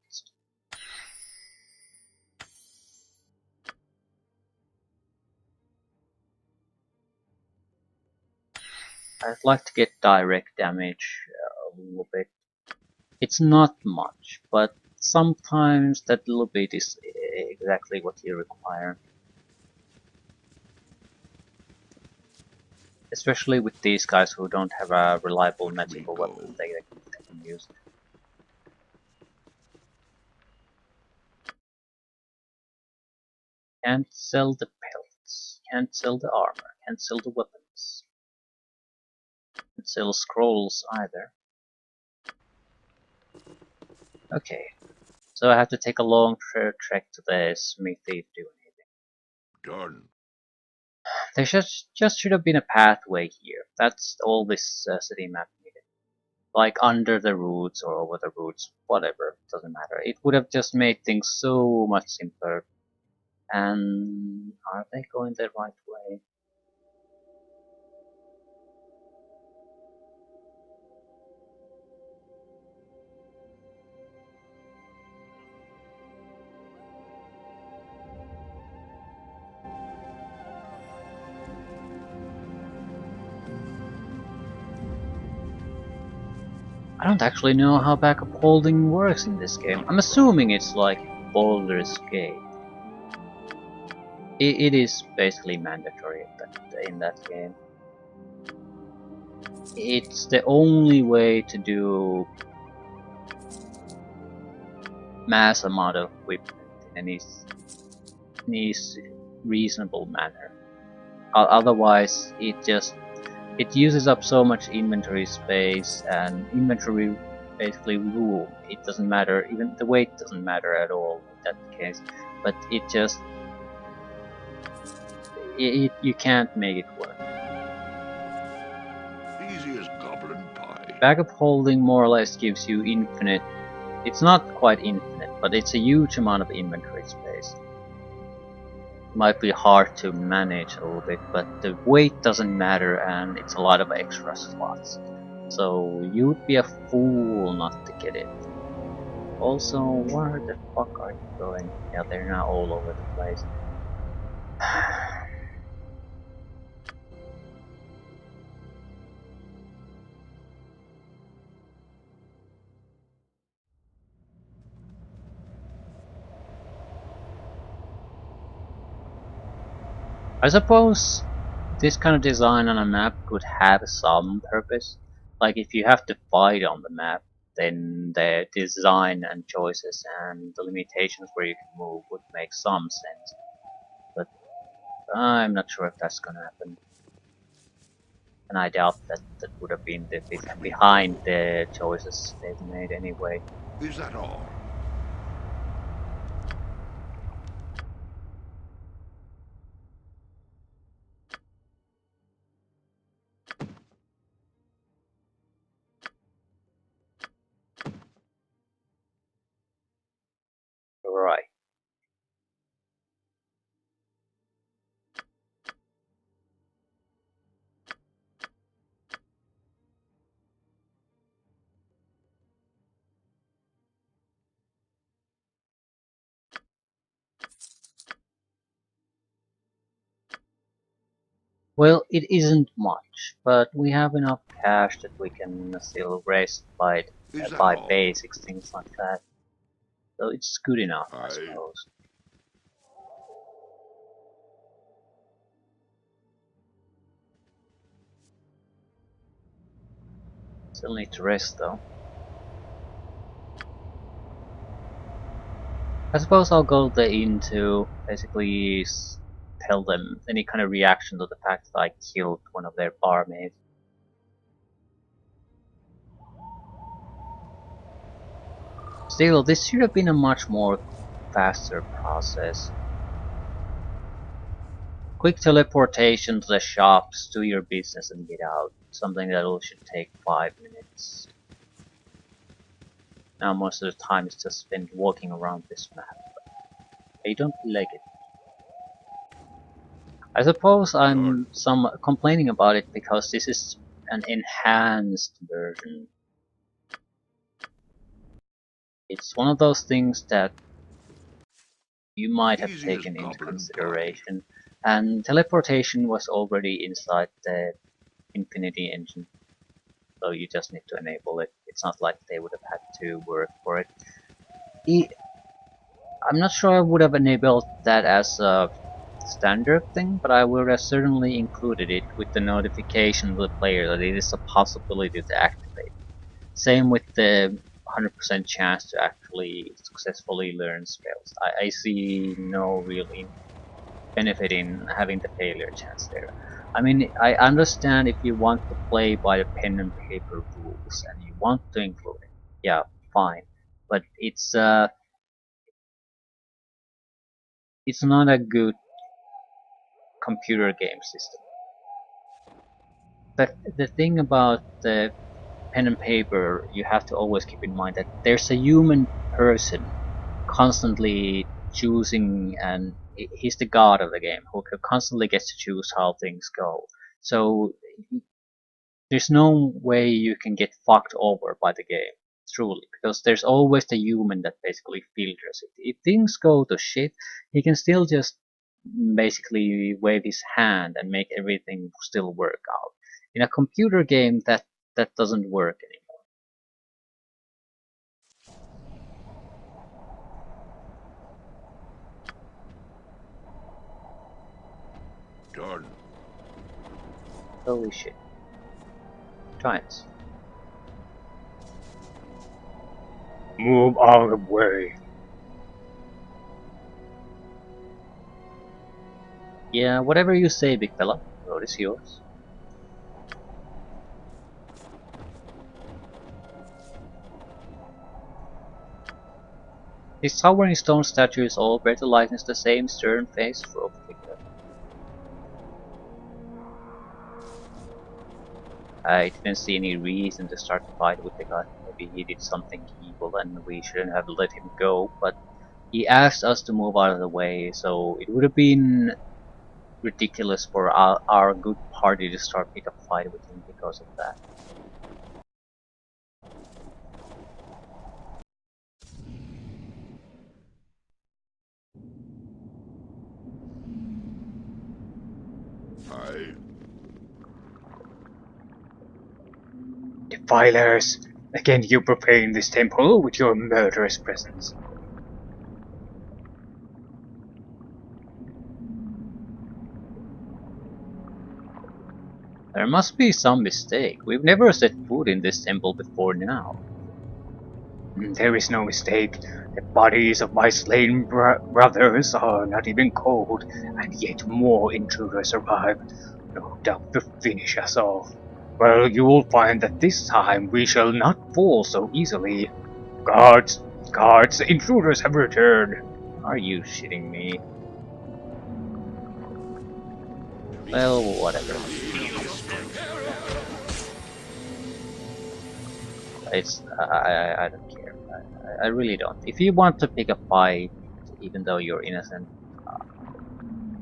I'd like to get direct damage a little bit. It's not much, but sometimes that little bit is exactly what you require. Especially with these guys who don't have a reliable
Let me
magical
go.
weapon they can use. Can't sell the pelts, can't sell the armor, can't sell the weapons. Can't sell scrolls either. Okay, so I have to take a long trek to the smithy to do anything.
Done.
There just should have been a pathway here. That's all this city map needed. Like under the roots or over the roots, whatever, doesn't matter. It would have just made things so much simpler. And are they going the right way? I don't actually know how backup holding works in this game. I'm assuming it's like Baldur's Gate. It is basically mandatory in that game. It's the only way to do mass amount of equipment in any reasonable manner. Otherwise, it uses up so much inventory space and inventory basically room. It doesn't matter, even the weight doesn't matter at all in that case. But it just you can't make it work.
Easy as goblin pie.
Backup holding more or less gives you infinite. It's not quite infinite, but it's a huge amount of inventory space. Might be hard to manage a little bit, but the weight doesn't matter and it's a lot of extra slots. So you'd be a fool not to get it. Also, where the fuck are you going? Yeah, they're now all over the place. I suppose this kind of design on a map could have some purpose. Like if you have to fight on the map, then the design and choices and the limitations where you can move would make some sense. But I'm not sure if that's gonna happen. And I doubt that that would have been the behind the choices they've made anyway.
Is that all?
Right. Well, it isn't much, but we have enough cash that we can still rest,
Is that
buy
all?
basics, things like that. So it's good enough, I
I
suppose. Still need to rest though. I suppose I'll go the inn to basically tell them any kind of reaction to the fact that I killed one of their barmaids. Still, this should have been a much more faster process. Quick teleportation to the shops, do your business and get out. Something that should take 5 minutes. Now most of the time is just spent walking around this map. I don't like it. I suppose I'm complaining about it because this is an enhanced version. It's one of those things that you might have
Easy as
taken into
goblin pie.
consideration, and teleportation was already inside the Infinity engine, so you just need to enable it. It's not like they would have had to work for it. I'm not sure I would have enabled that as a standard thing, but I would have certainly included it with the notification to the player that it is a possibility to activate. Same with the 100% chance to actually successfully learn spells. I see no real benefit in having the failure chance there. I mean, I understand if you want to play by the pen and paper rules and you want to include it. Yeah, fine. But it's not a good computer game system. But the thing about the pen and paper, you have to always keep in mind that there's a human person constantly choosing, and he's the god of the game who constantly gets to choose how things go. So there's no way you can get fucked over by the game, truly, because there's always the human that basically filters it. If things go to shit, he can still just basically wave his hand and make everything still work out. In a computer game, that doesn't work anymore.
Done.
Holy shit. Giants. Move out of the way. Yeah, whatever you say, big fella. The road is yours. These towering stone statues all bear to likeness the same stern face for figure. I didn't see any reason to start a fight with the guy. Maybe he did something evil and we shouldn't have let him go, but he asked us to move out of the way, so it would have been ridiculous for our good party to start pick a fight with him because of that. Defilers! Again you profane this temple with your murderous presence. There must be some mistake. We've never set foot in this temple before now. There is no mistake. The bodies of my slain brothers are not even cold, and yet more intruders arrive, no doubt to finish us off. Well, you will find that this time we shall not fall so easily. Guards! Guards! The intruders have returned! Are you shitting me? Well, whatever. I don't care. I really don't. If you want to pick a fight, even though you're innocent,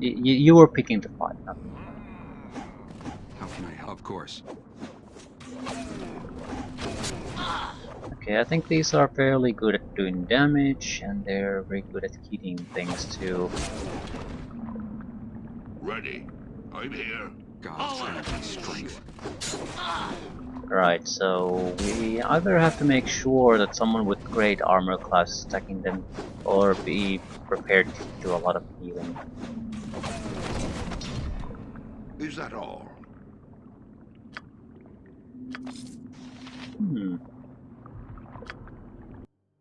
you were picking the fight, not me.
How can I help? Of course.
Okay, I think these are fairly good at doing damage, and they're very good at hitting things too.
Ready. I'm here.
God's strength.
Right, so we either have to make sure that someone with great armor class is attacking them, or be prepared to do a lot of healing.
Is that all?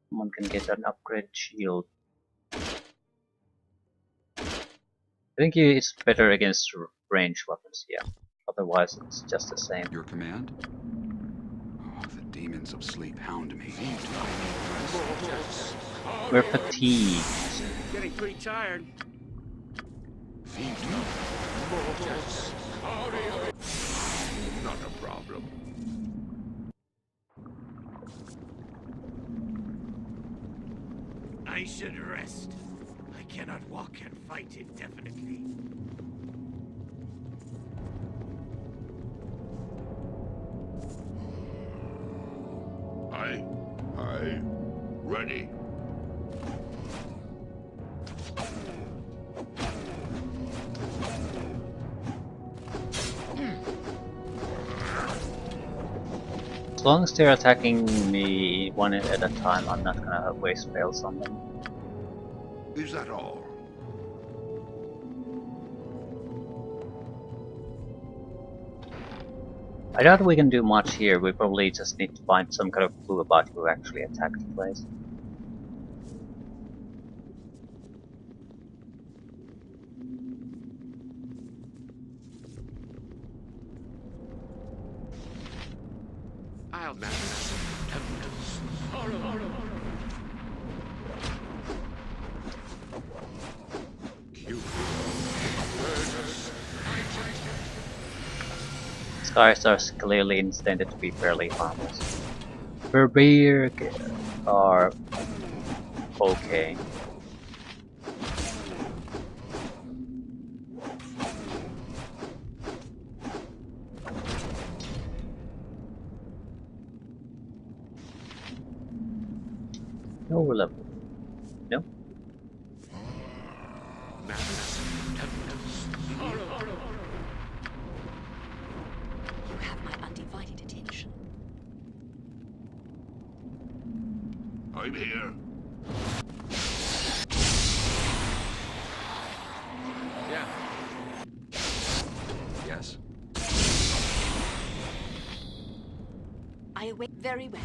Someone can get an upgraded shield. I think it's better against ranged weapons, yeah. Otherwise it's just the same.
Your command? Oh, the demons of sleep hound me.
We're fatigued.
Getting pretty tired.
Not a problem.
I should rest. I cannot walk and fight indefinitely.
I... ready.
As long as they're attacking me one at a time, I'm not gonna waste spells on them.
Is that all?
I doubt we can do much here. We probably just need to find some kind of clue about who actually attacked the place.
I'll manage.
Skies are clearly intended to be fairly harmless. Verbeer are okay. No level. No?
You have my undivided attention.
I'm here.
Yeah. Yes.
I await very well.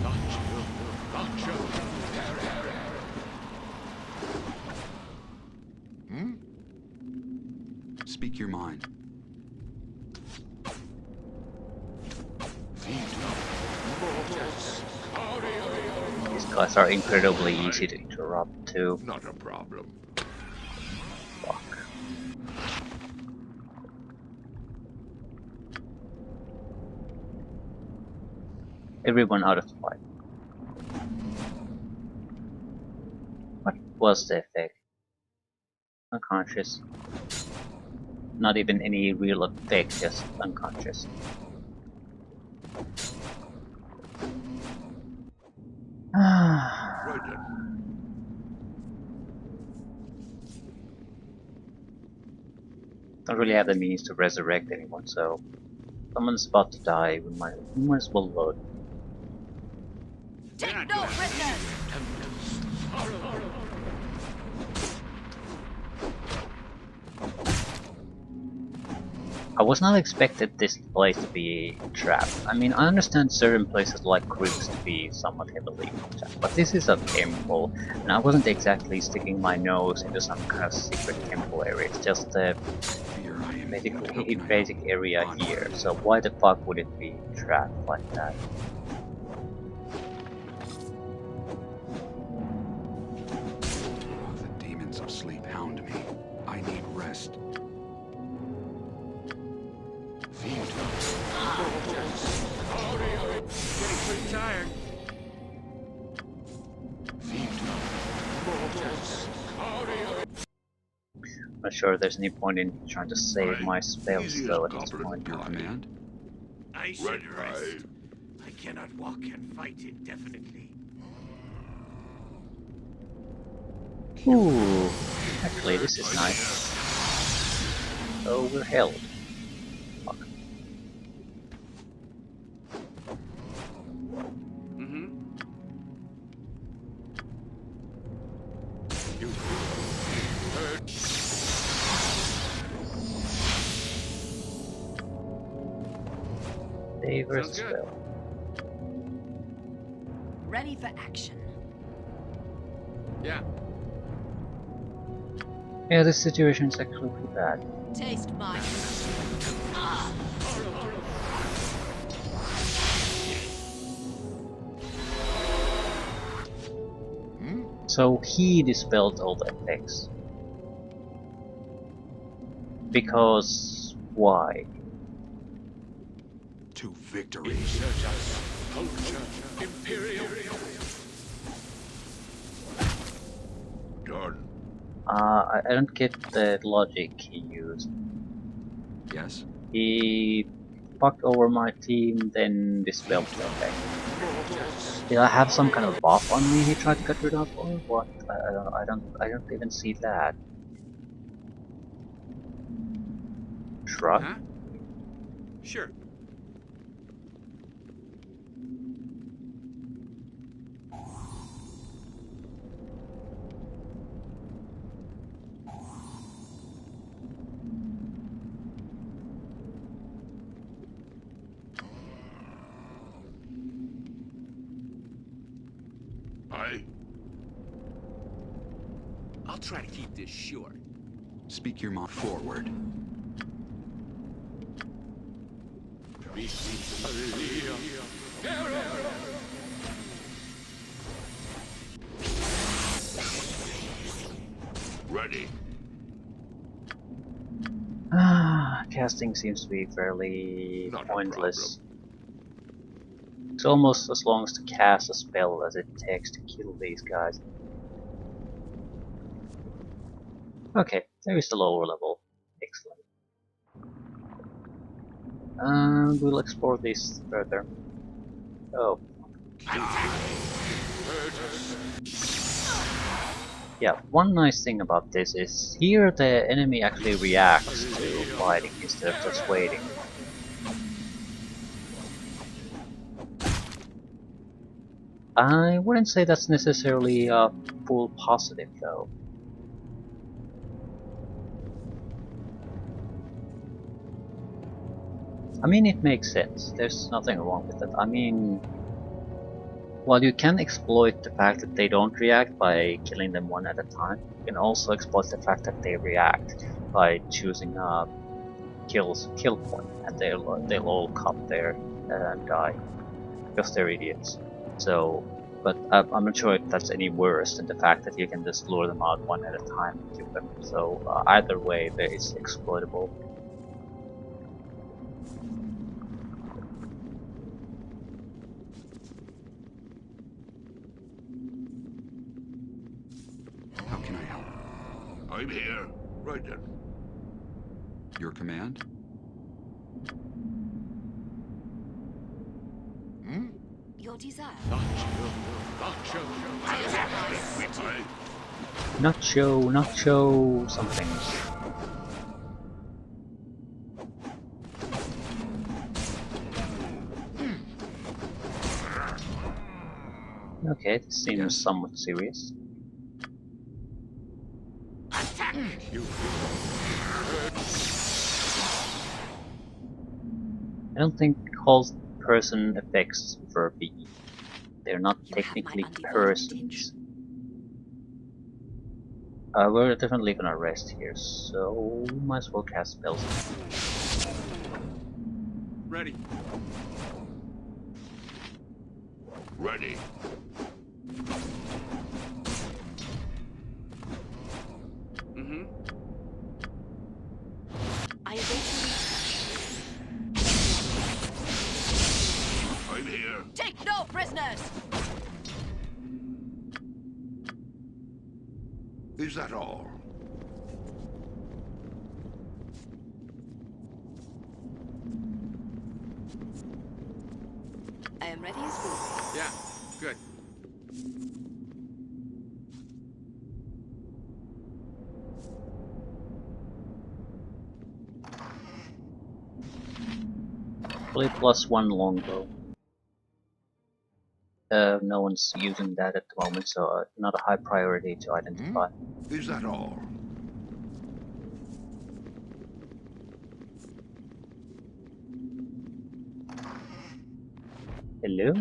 Hmm? Speak your mind.
These guys are incredibly easy to interrupt too.
Not a problem.
Fuck. Everyone out of the fight. What was the effect? Unconscious. Not even any real effect, just unconscious.
Right then.
Don't really have the means to resurrect anyone, so someone's about to die, we might as well load.
Take no prisoners!
I was not expected this place to be trapped. I mean, I understand certain places like crypts to be somewhat heavily trapped, but this is a temple, and I wasn't exactly sticking my nose into some kind of secret temple area. It's just a
Fear I am.
basic area here, so why the fuck would it be trapped like that?
The demons of sleep hound me. I need rest.
Getting pretty tired.
Not sure there's any point in trying to save my spells
Easy
though
as
at this
goblin
point.
Your command?
I should
Right,
rest. I cannot walk and fight indefinitely.
Ooh, actually this is nice. Oh, we're held. Fuck.
Mm-hmm.
Favorite
Sounds good.
spell.
Ready for action.
Yeah.
Yeah, this situation is actually pretty bad.
Taste mine. Ah.
So he dispelled all the effects. Because why?
To victory.
done.
I don't get the logic he used.
Yes?
He fucked over my team, then dispelled the effect. Did I have some kind of buff on me he tried to get rid of, or what? I don't even see that. Shrug?
Huh? Sure. I'll try to keep this short.
Speak your mind forward.
Ready.
Casting seems to be fairly
Not a
pointless. It's almost as long as to cast a spell as it takes to kill these guys. Okay, there is the lower level. Excellent. We'll explore this further. Oh. Yeah, one nice thing about this is here the enemy actually reacts to fighting instead of just waiting. I wouldn't say that's necessarily a full positive though. I mean, it makes sense. There's nothing wrong with it. I mean, while you can exploit the fact that they don't react by killing them one at a time, you can also exploit the fact that they react by choosing a kill point, and they'll all come there and die because they're idiots. So, but I'm not sure if that's any worse than the fact that you can just lure them out one at a time and kill them. So either way, there is exploitable.
How can I help?
I'm here. Right then.
Your command?
Your desire.
Nacho, something. Okay, this seems somewhat serious. I don't think hold person effects for B. They're not technically persons. We're definitely gonna rest here, so might as well cast spells.
Ready.
Ready.
I await
I'm here.
Take no prisoners!
Is that all?
I am ready as food.
Yeah, good.
Probably +1 longbow. No one's using that at the moment, so not a high priority to identify.
Is that all?
Hello.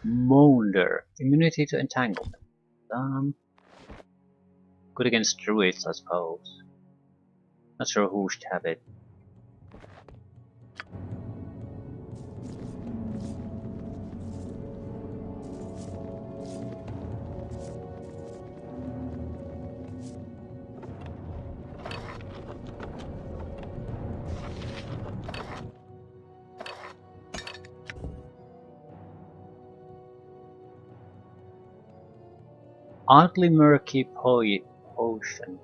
Mounder. Immunity to entanglement. Good against druids, I suppose. Not sure who should have it. Oddly murky potion.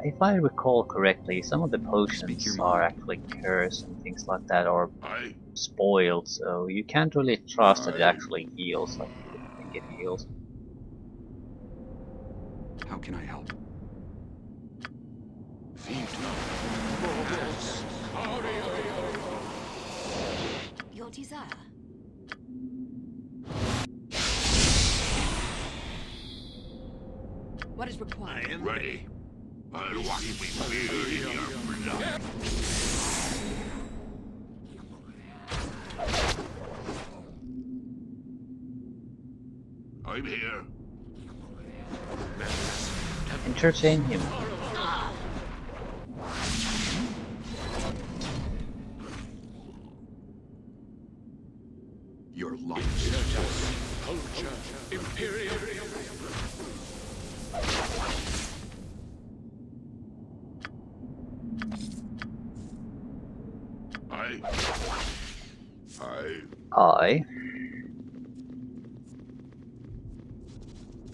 If I recall correctly, some of the
Speak your
potions are
mind.
actually cursed and things like that, or
I,
spoiled, so you can't really trust that it
I,
actually heals like you think it heals.
How can I help?
Your desire. What is required?
ready. I'll wash me beard in your blood. I'm here.
Entertain him.
Your life.
Culture. Imperial.
I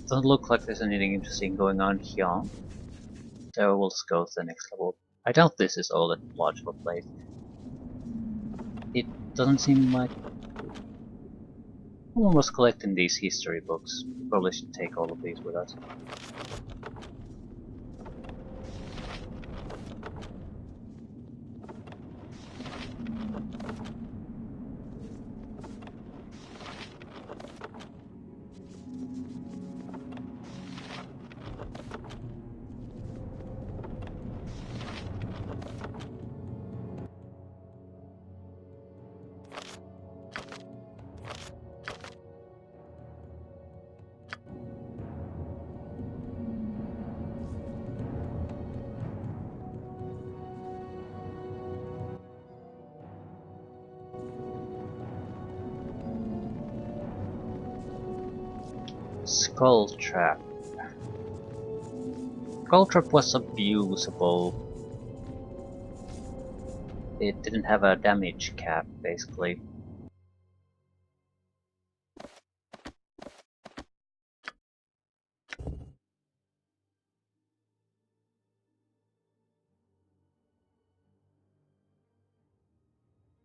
doesn't look like there's anything interesting going on here. So we'll just go to the next level. I doubt this is all that large of a place. It doesn't seem like someone was collecting these history books. We probably should take all of these with us. Skull Trap. Skull Trap was abusable. It didn't have a damage cap, basically.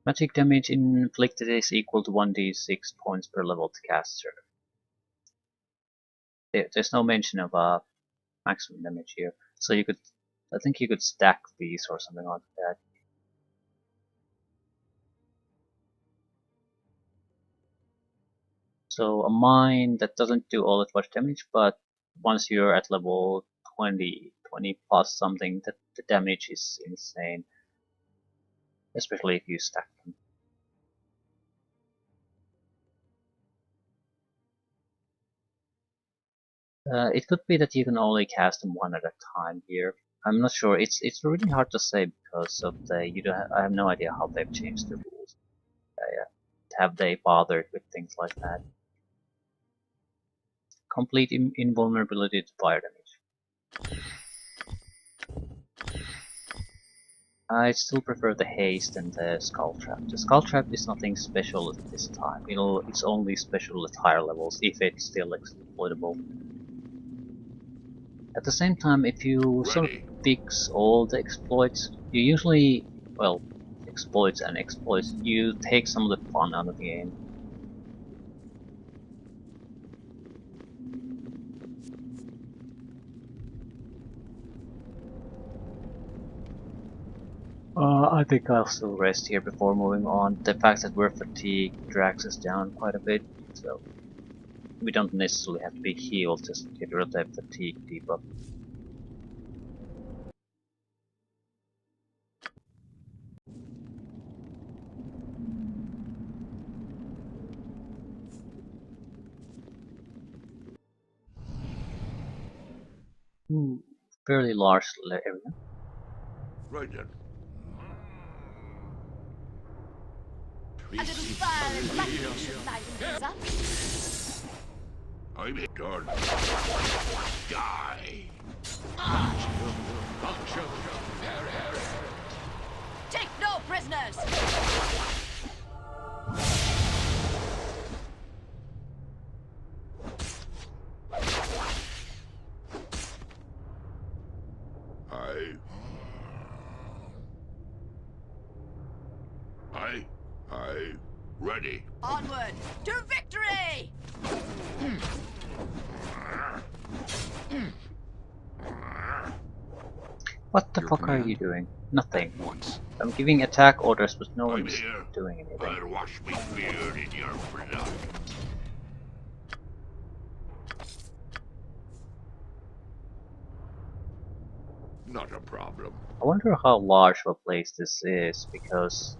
Magic damage inflicted is equal to 1d6 points per leveled caster. There's no mention of maximum damage here, so you could, I think you could stack these or something like that. So a mine that doesn't do all that much damage, but once you're at level 20 plus something, the damage is insane, especially if you stack them. It could be that you can only cast them one at a time here. I'm not sure. It's really hard to say because of I have no idea how they've changed the rules. Have they bothered with things like that? Complete invulnerability to fire damage. I still prefer the haste and the skull trap. The skull trap is nothing special at this time. It's only special at higher levels if it's still exploitable. At the same time, if you sort of fix all the exploits, you usually, well, exploits, you take some of the fun out of the game. I think I'll still rest here before moving on. The fact that we're fatigued drags us down quite a bit, so we don't necessarily have to be healed just to get rid of the fatigue debuff. Fairly large area.
Right then.
A little fire and lightning should liven things up.
I'm here. Done. Die.
Take no prisoners!
I ready.
Onward to victory!
What the
Your
fuck are you
command?
doing? Nothing.
At once.
I'm giving attack orders, but no
I'm
one's
here.
doing anything.
I'll wash me beard in your blood. Not a problem.
I wonder how large of a place this is, because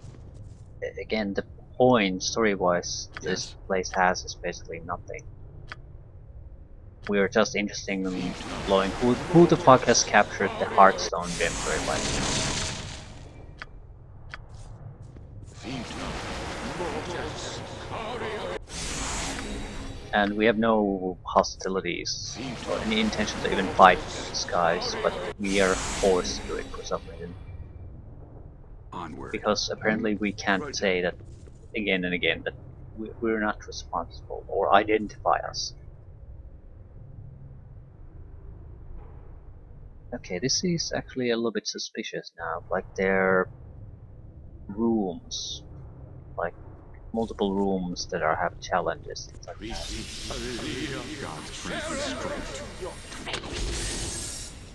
again, the point story-wise this
Yes.
place has is basically nothing. We are just interested in blowing who the fuck has captured the Heartstone gem very much. And we have no hostilities or any intention to even fight these guys, but we are forced to do it for some reason.
Onward.
Because apparently we can't say that again and again that we're not responsible or identify us. Okay, this is actually a little bit suspicious now. Like there are rooms, like multiple rooms that have challenges, things like that.
God's friendly strength.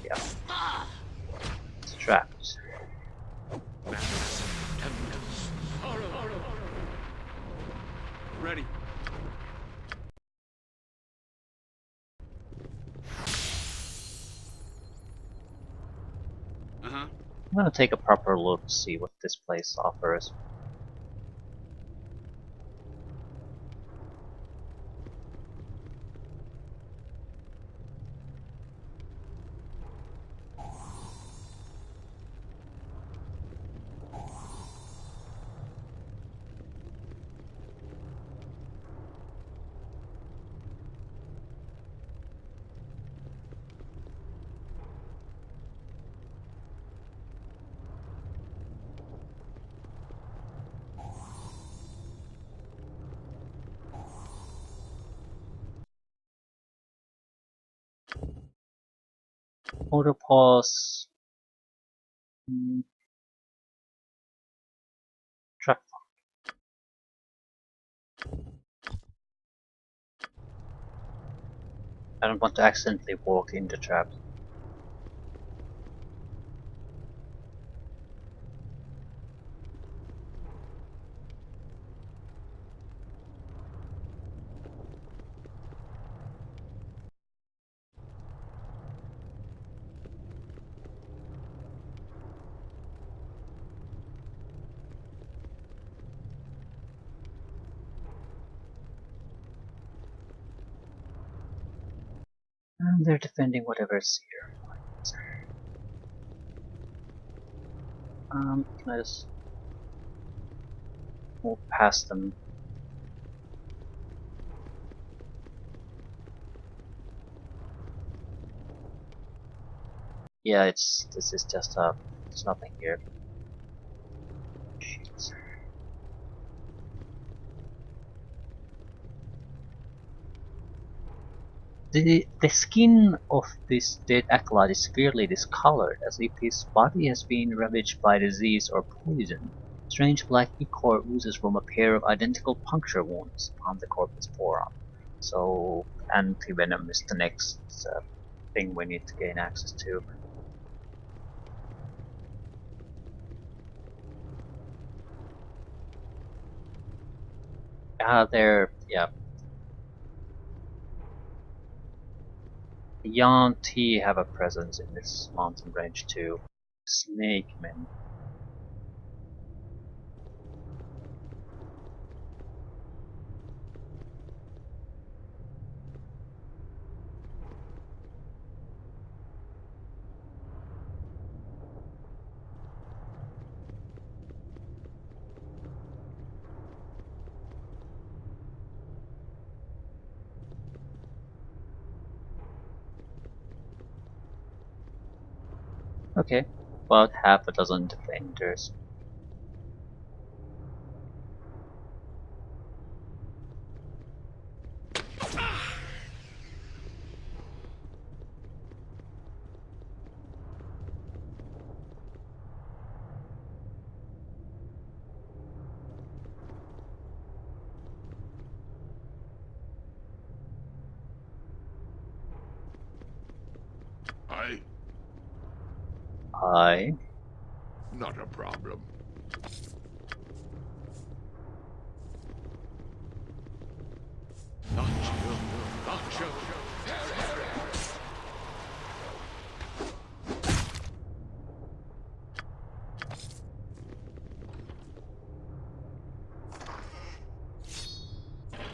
Yeah, it's trapped.
Ready.
I'm gonna take a proper look to see what this place offers. Auto pause. Trap. I don't want to accidentally walk into traps. And they're defending whatever's here. Can I just move past them? Yeah, this is just there's nothing here. Shit. The skin of this dead acolyte is severely discolored, as if his body has been ravaged by disease or poison. Strange black ichor oozes from a pair of identical puncture wounds on the corpse's forearm. So, anti-venom is the next thing we need to gain access to. Yeah. The Yuan-Ti have a presence in this mountain range too. Snake men. Okay, about half a dozen defenders. Bye.
Not a problem.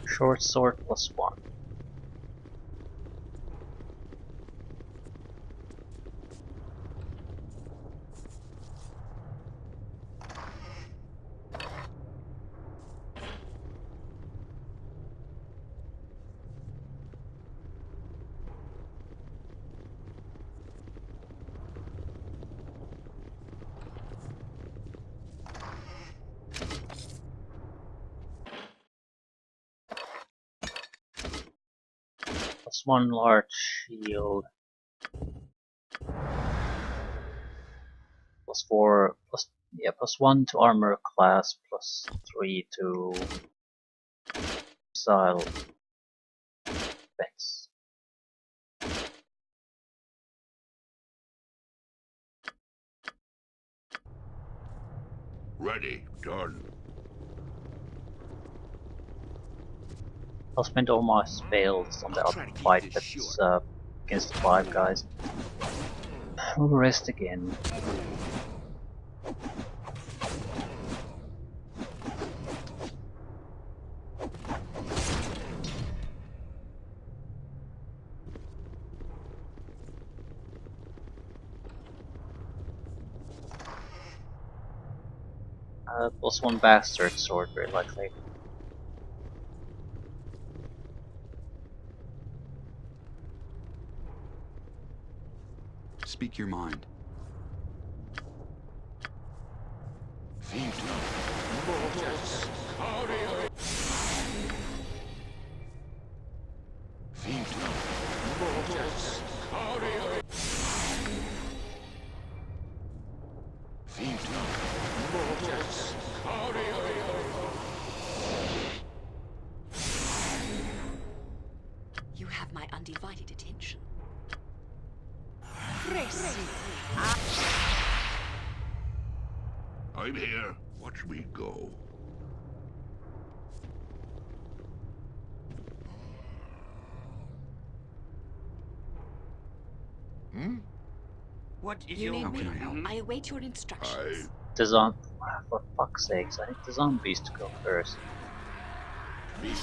Short sword +1. +1 large shield. +4 +1 to armor class, +3 to missile defense.
Ready. Done.
I'll spend all my spells on the other fight that's against the 5 guys. We'll rest again. +1 bastard sword, very likely.
Speak your mind.
You have my undivided attention.
I'm here. Watch me go.
What is
You
your
need me?
can I help?
I await your instructions.
The for fuck's sakes, I need the zombies to go first. Need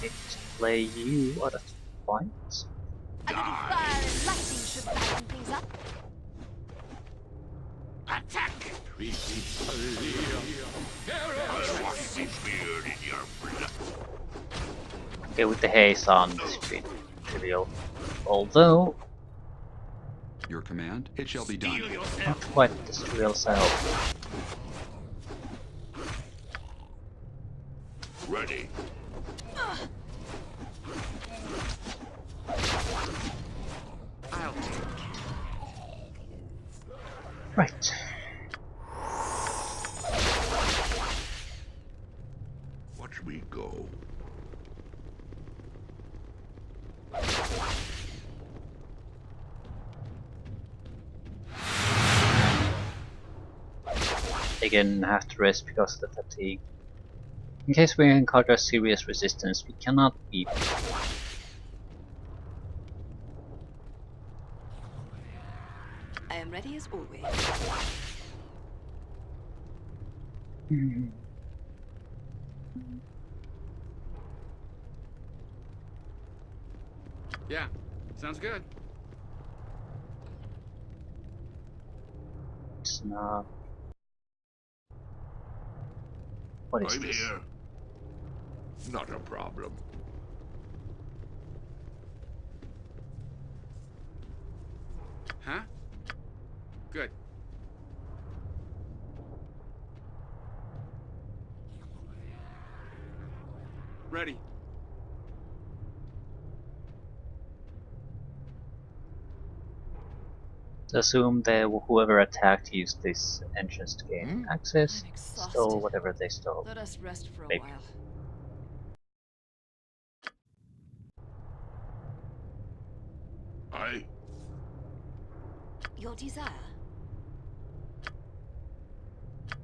to play you out of fights.
A little fire and lightning should lighten things up.
Attack! I'll wash this beard in your blood.
Okay, with the haze on, this should be trivial. Although,
Your command? It shall be done.
not quite the trivial side.
Ready.
I'll take care.
Right.
Watch me go.
Again, have to rest because of the fatigue. In case we encounter serious resistance, we cannot beat.
I am ready as always.
Yeah, sounds good.
It's not. What is
I'm
this?
here. Not a problem.
Huh? Good. Ready.
Assume that whoever attacked used this entrance to gain access,
I'm
stole
exhausted.
whatever they stole.
Let us rest for a
Maybe.
while. Your desire?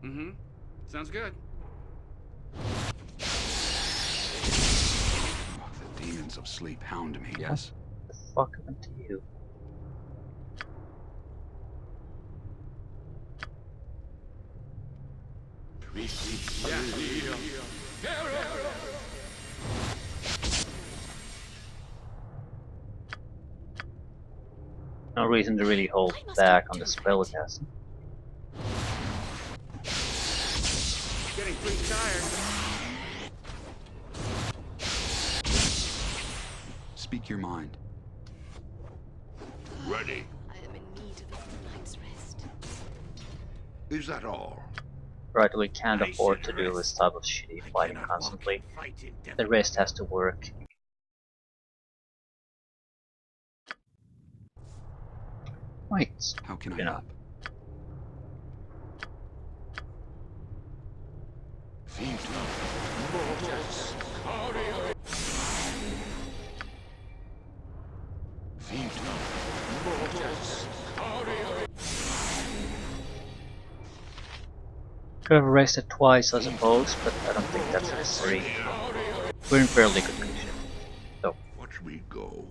Mm-hmm. Sounds good. Oh, the demons of sleep hound me, yes?
What the fuck happened to you? No reason to really hold
I must
back
get
on the
to
spellcasting.
Getting pretty tired. Speak your mind.
Ready.
I am in need of a good night's rest.
Is that all?
Right, we can't
I
afford to
should
do
rest.
this type of shitty
I
fighting
cannot walk
constantly.
and fight
The
indefinitely.
rest has to work. Right,
How can I
you know.
help?
Could have rested twice, I suppose, but I don't think that's necessary. We're in fairly good condition. So,
Watch me go.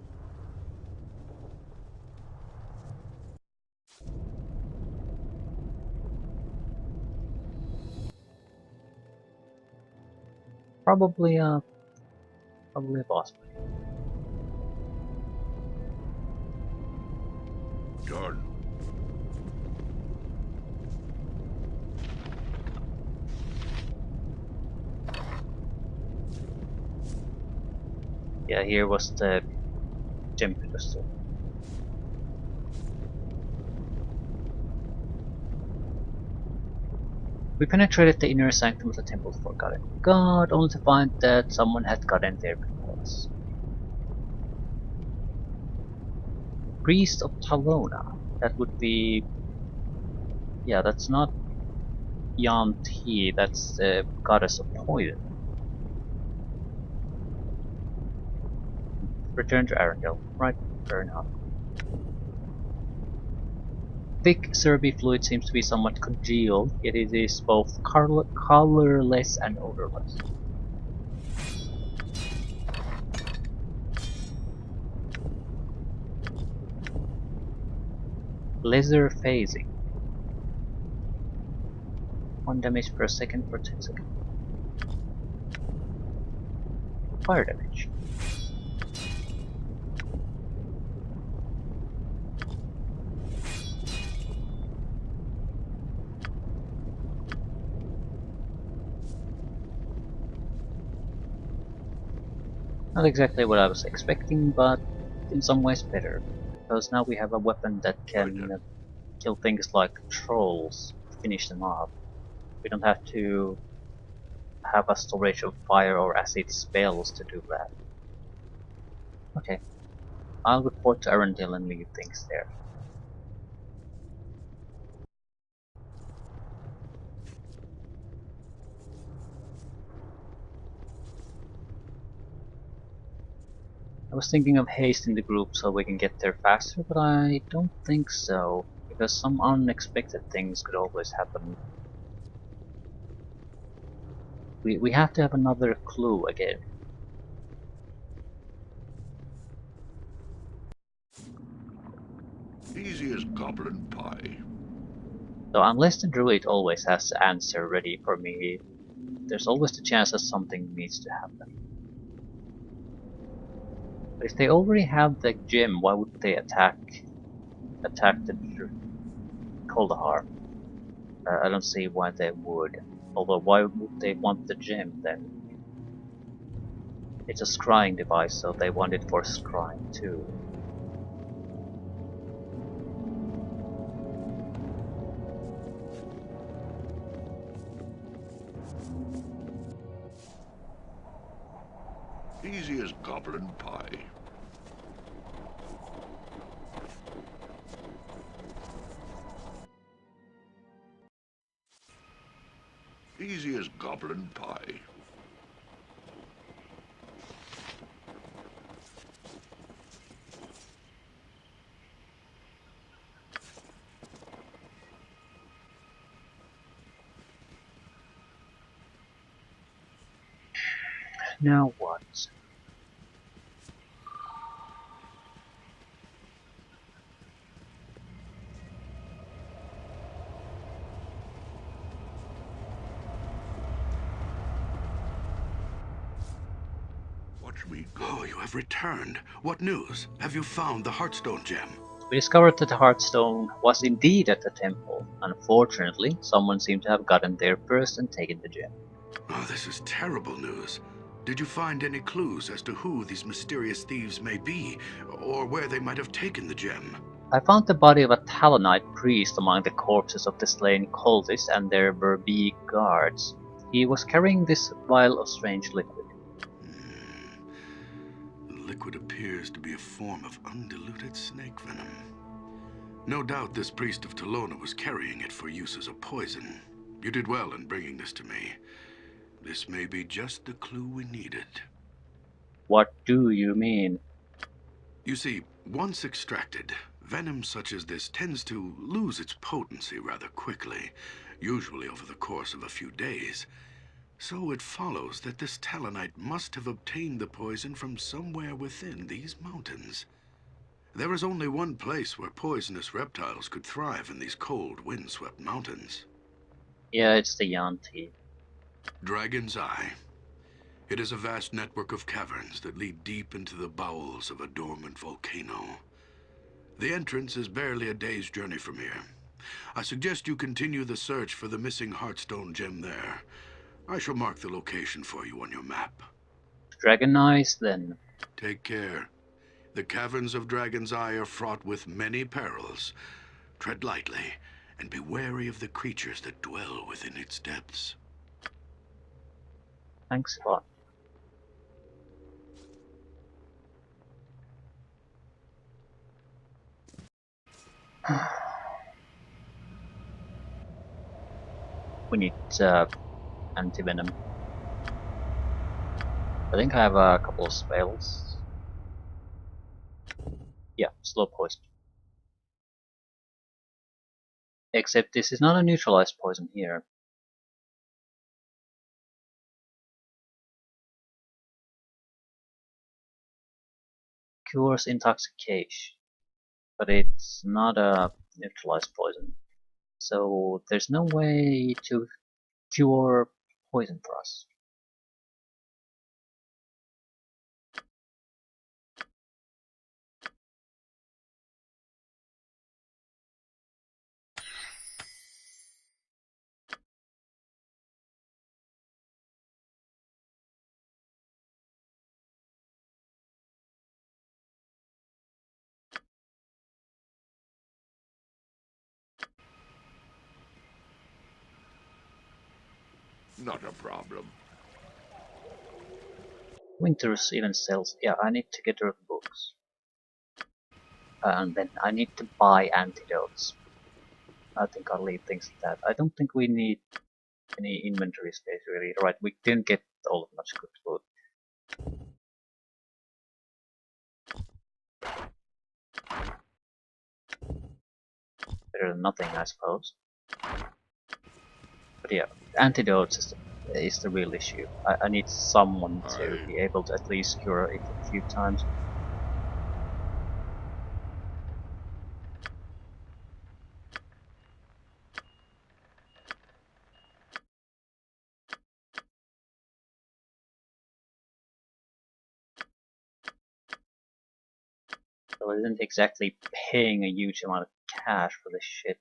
probably a boss fight.
Done.
Yeah, here was the gem pedestal. We penetrated the inner sanctum of the Temple of Forgotten God, only to find that someone had gotten there before us. Priest of Talona. That would be... Yeah, that's not Yanti, that's the goddess of poison. Return to Arendelle. Right, fair enough. Thick syrupy fluid seems to be somewhat congealed, yet it is both colorless and odorless. Laser phasing. 1 damage per second for 10 seconds. Fire damage. Not exactly what I was expecting, but in some ways better. Because now we have a weapon that can kill things like trolls, finish them off. We don't have to have a storage of fire or acid spells to do that. Okay, I'll report to Arendelle and leave things there. I was thinking of hasting the group so we can get there faster, but I don't think so, because some unexpected things could always happen. We have to have another clue again.
Easy as goblin pie.
So unless the druid always has the answer ready for me, there's always the chance that something needs to happen. But if they already have the gem, why would they attack the Kuldahar? I don't see why they would. Although why would they want the gem then? It's a scrying device, so they want it for scrying too.
Easy as goblin pie. Easy as goblin pie.
Now what?
Watch me go.
Oh, you have returned. What news? Have you found the Heartstone gem?
We discovered that the Heartstone was indeed at the temple. Unfortunately, someone seemed to have gotten there first and taken the gem.
Oh, this is terrible news. Did you find any clues as to who these mysterious thieves may be, or where they might have taken the gem?
I found the body of a Talonite priest among the corpses of the slain cultists, and there were big guards. He was carrying this vial of strange liquid.
The liquid appears to be a form of undiluted snake venom. No doubt this priest of Talona was carrying it for use as a poison. You did well in bringing this to me. This may be just the clue we needed.
What do you mean?
You see, once extracted, venom such as this tends to lose its potency rather quickly, usually over the course of a few days. So it follows that this Talonite must have obtained the poison from somewhere within these mountains. There is only one place where poisonous reptiles could thrive in these cold, windswept mountains.
Yeah, it's the Yanti.
Dragon's Eye. It is a vast network of caverns that lead deep into the bowels of a dormant volcano. The entrance is barely a day's journey from here. I suggest you continue the search for the missing Heartstone gem there. I shall mark the location for you on your map.
Dragon Eyes, then.
Take care. The caverns of Dragon's Eye are fraught with many perils. Tread lightly, and be wary of the creatures that dwell within its depths.
Thanks a lot. We need anti-venom. I think I have a couple of spells. Yeah, slow poison. Except this is not a neutralized poison here. Cures intoxication, but it's not a neutralized poison. So there's no way to cure poison for us.
Not a problem.
Winters even sells. Yeah, I need to get rid of books. And then I need to buy antidotes. I think I'll leave things at that. I don't think we need any inventory space really. Right, we didn't get all of much cooked food. Better than nothing, I suppose. But yeah, antidotes is the real issue. I need someone to be able to at least cure it a few times. So I isn't exactly paying a huge amount of cash for this shit.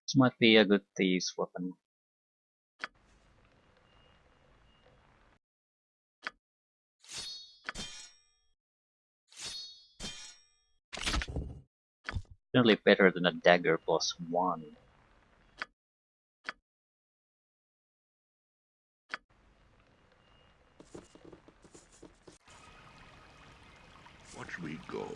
This might be a good thieves weapon. Certainly better than a dagger +1.
Watch me go.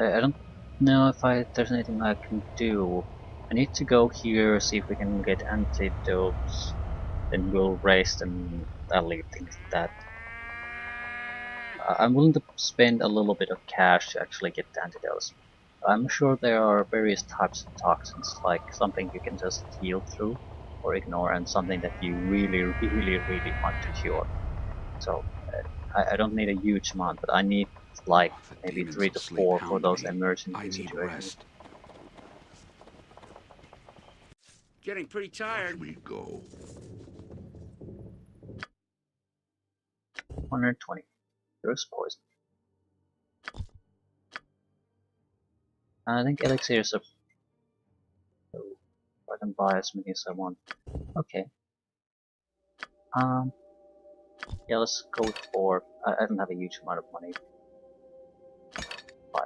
I don't know if there's anything I can do. I need to go here, see if we can get antidotes, then we'll rest and I'll leave things at that. I'm willing to spend a little bit of cash to actually get the antidotes. I'm sure there are various types of toxins, like something you can just heal through or ignore, and something that you really want to cure. So I don't need a huge amount, but I need like
The
maybe
demons
3
of
to
sleep
4 for
hound
those
me.
emergency
I need
situations.
rest.
Getting pretty tired.
Watch me go.
120. There's poison. I think elixirs are... Oh, I can buy as many as I want. Okay. Yeah, let's go with 4. I don't have a huge amount of money. 5.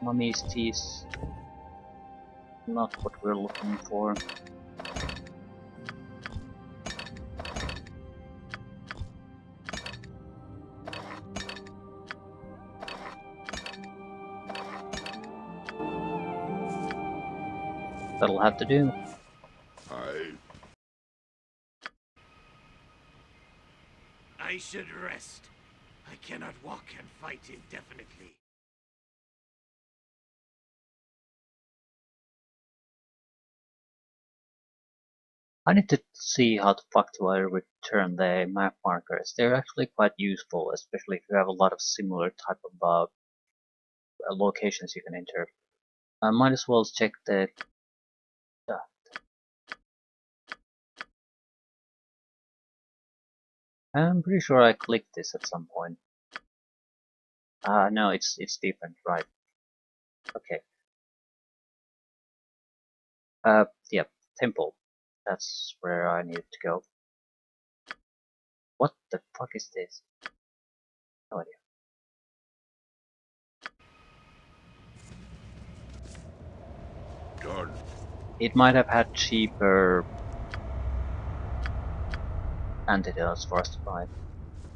Mummy's teas. Not what we're looking for. That'll have to do.
I should rest. I cannot walk and fight indefinitely.
I need to see how the fuck do I return the map markers. They're actually quite useful, especially if you have a lot of similar type of locations you can enter. I might as well check the... I'm pretty sure I clicked this at some point. No, it's different, right? Okay. Yep, temple. That's where I needed to go. What the fuck is this? No idea.
Done.
It might have had cheaper antidotes for us to buy.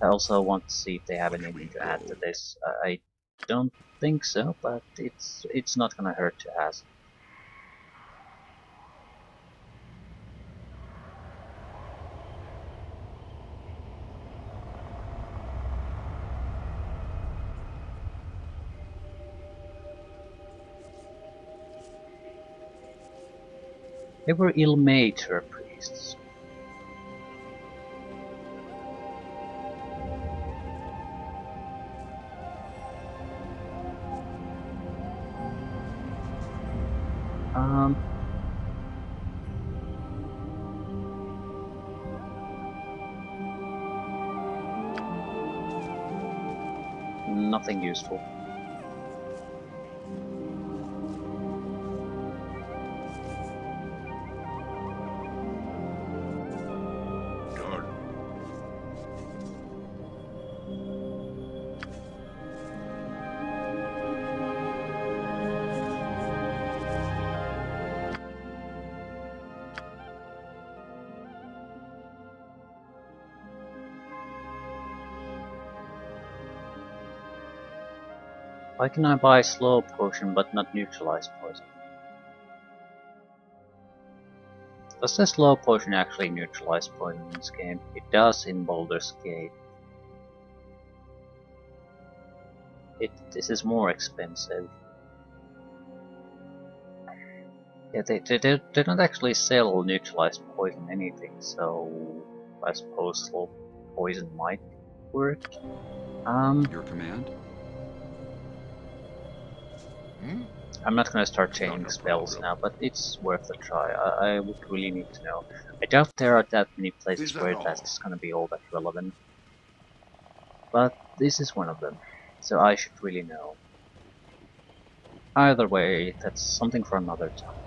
I also want to see if they have anything to add to this. I don't think so, but it's not gonna hurt to ask. They were ill-made, her priests. Nothing useful.
Done.
Why can I buy slow potion but not neutralize poison? Does the slow potion actually neutralize poison in this game? It does in Baldur's Gate. This is more expensive. Yeah, they don't actually sell neutralized poison anything, so I suppose slow poison might work.
Your command?
I'm not gonna start
Not
changing
a
spells
problem.
now, but it's worth a try. I would really need to know. I doubt there are that many places
Is that
where
all?
that's gonna be all that relevant. But this is one of them, so I should really know. Either way, that's something for another time.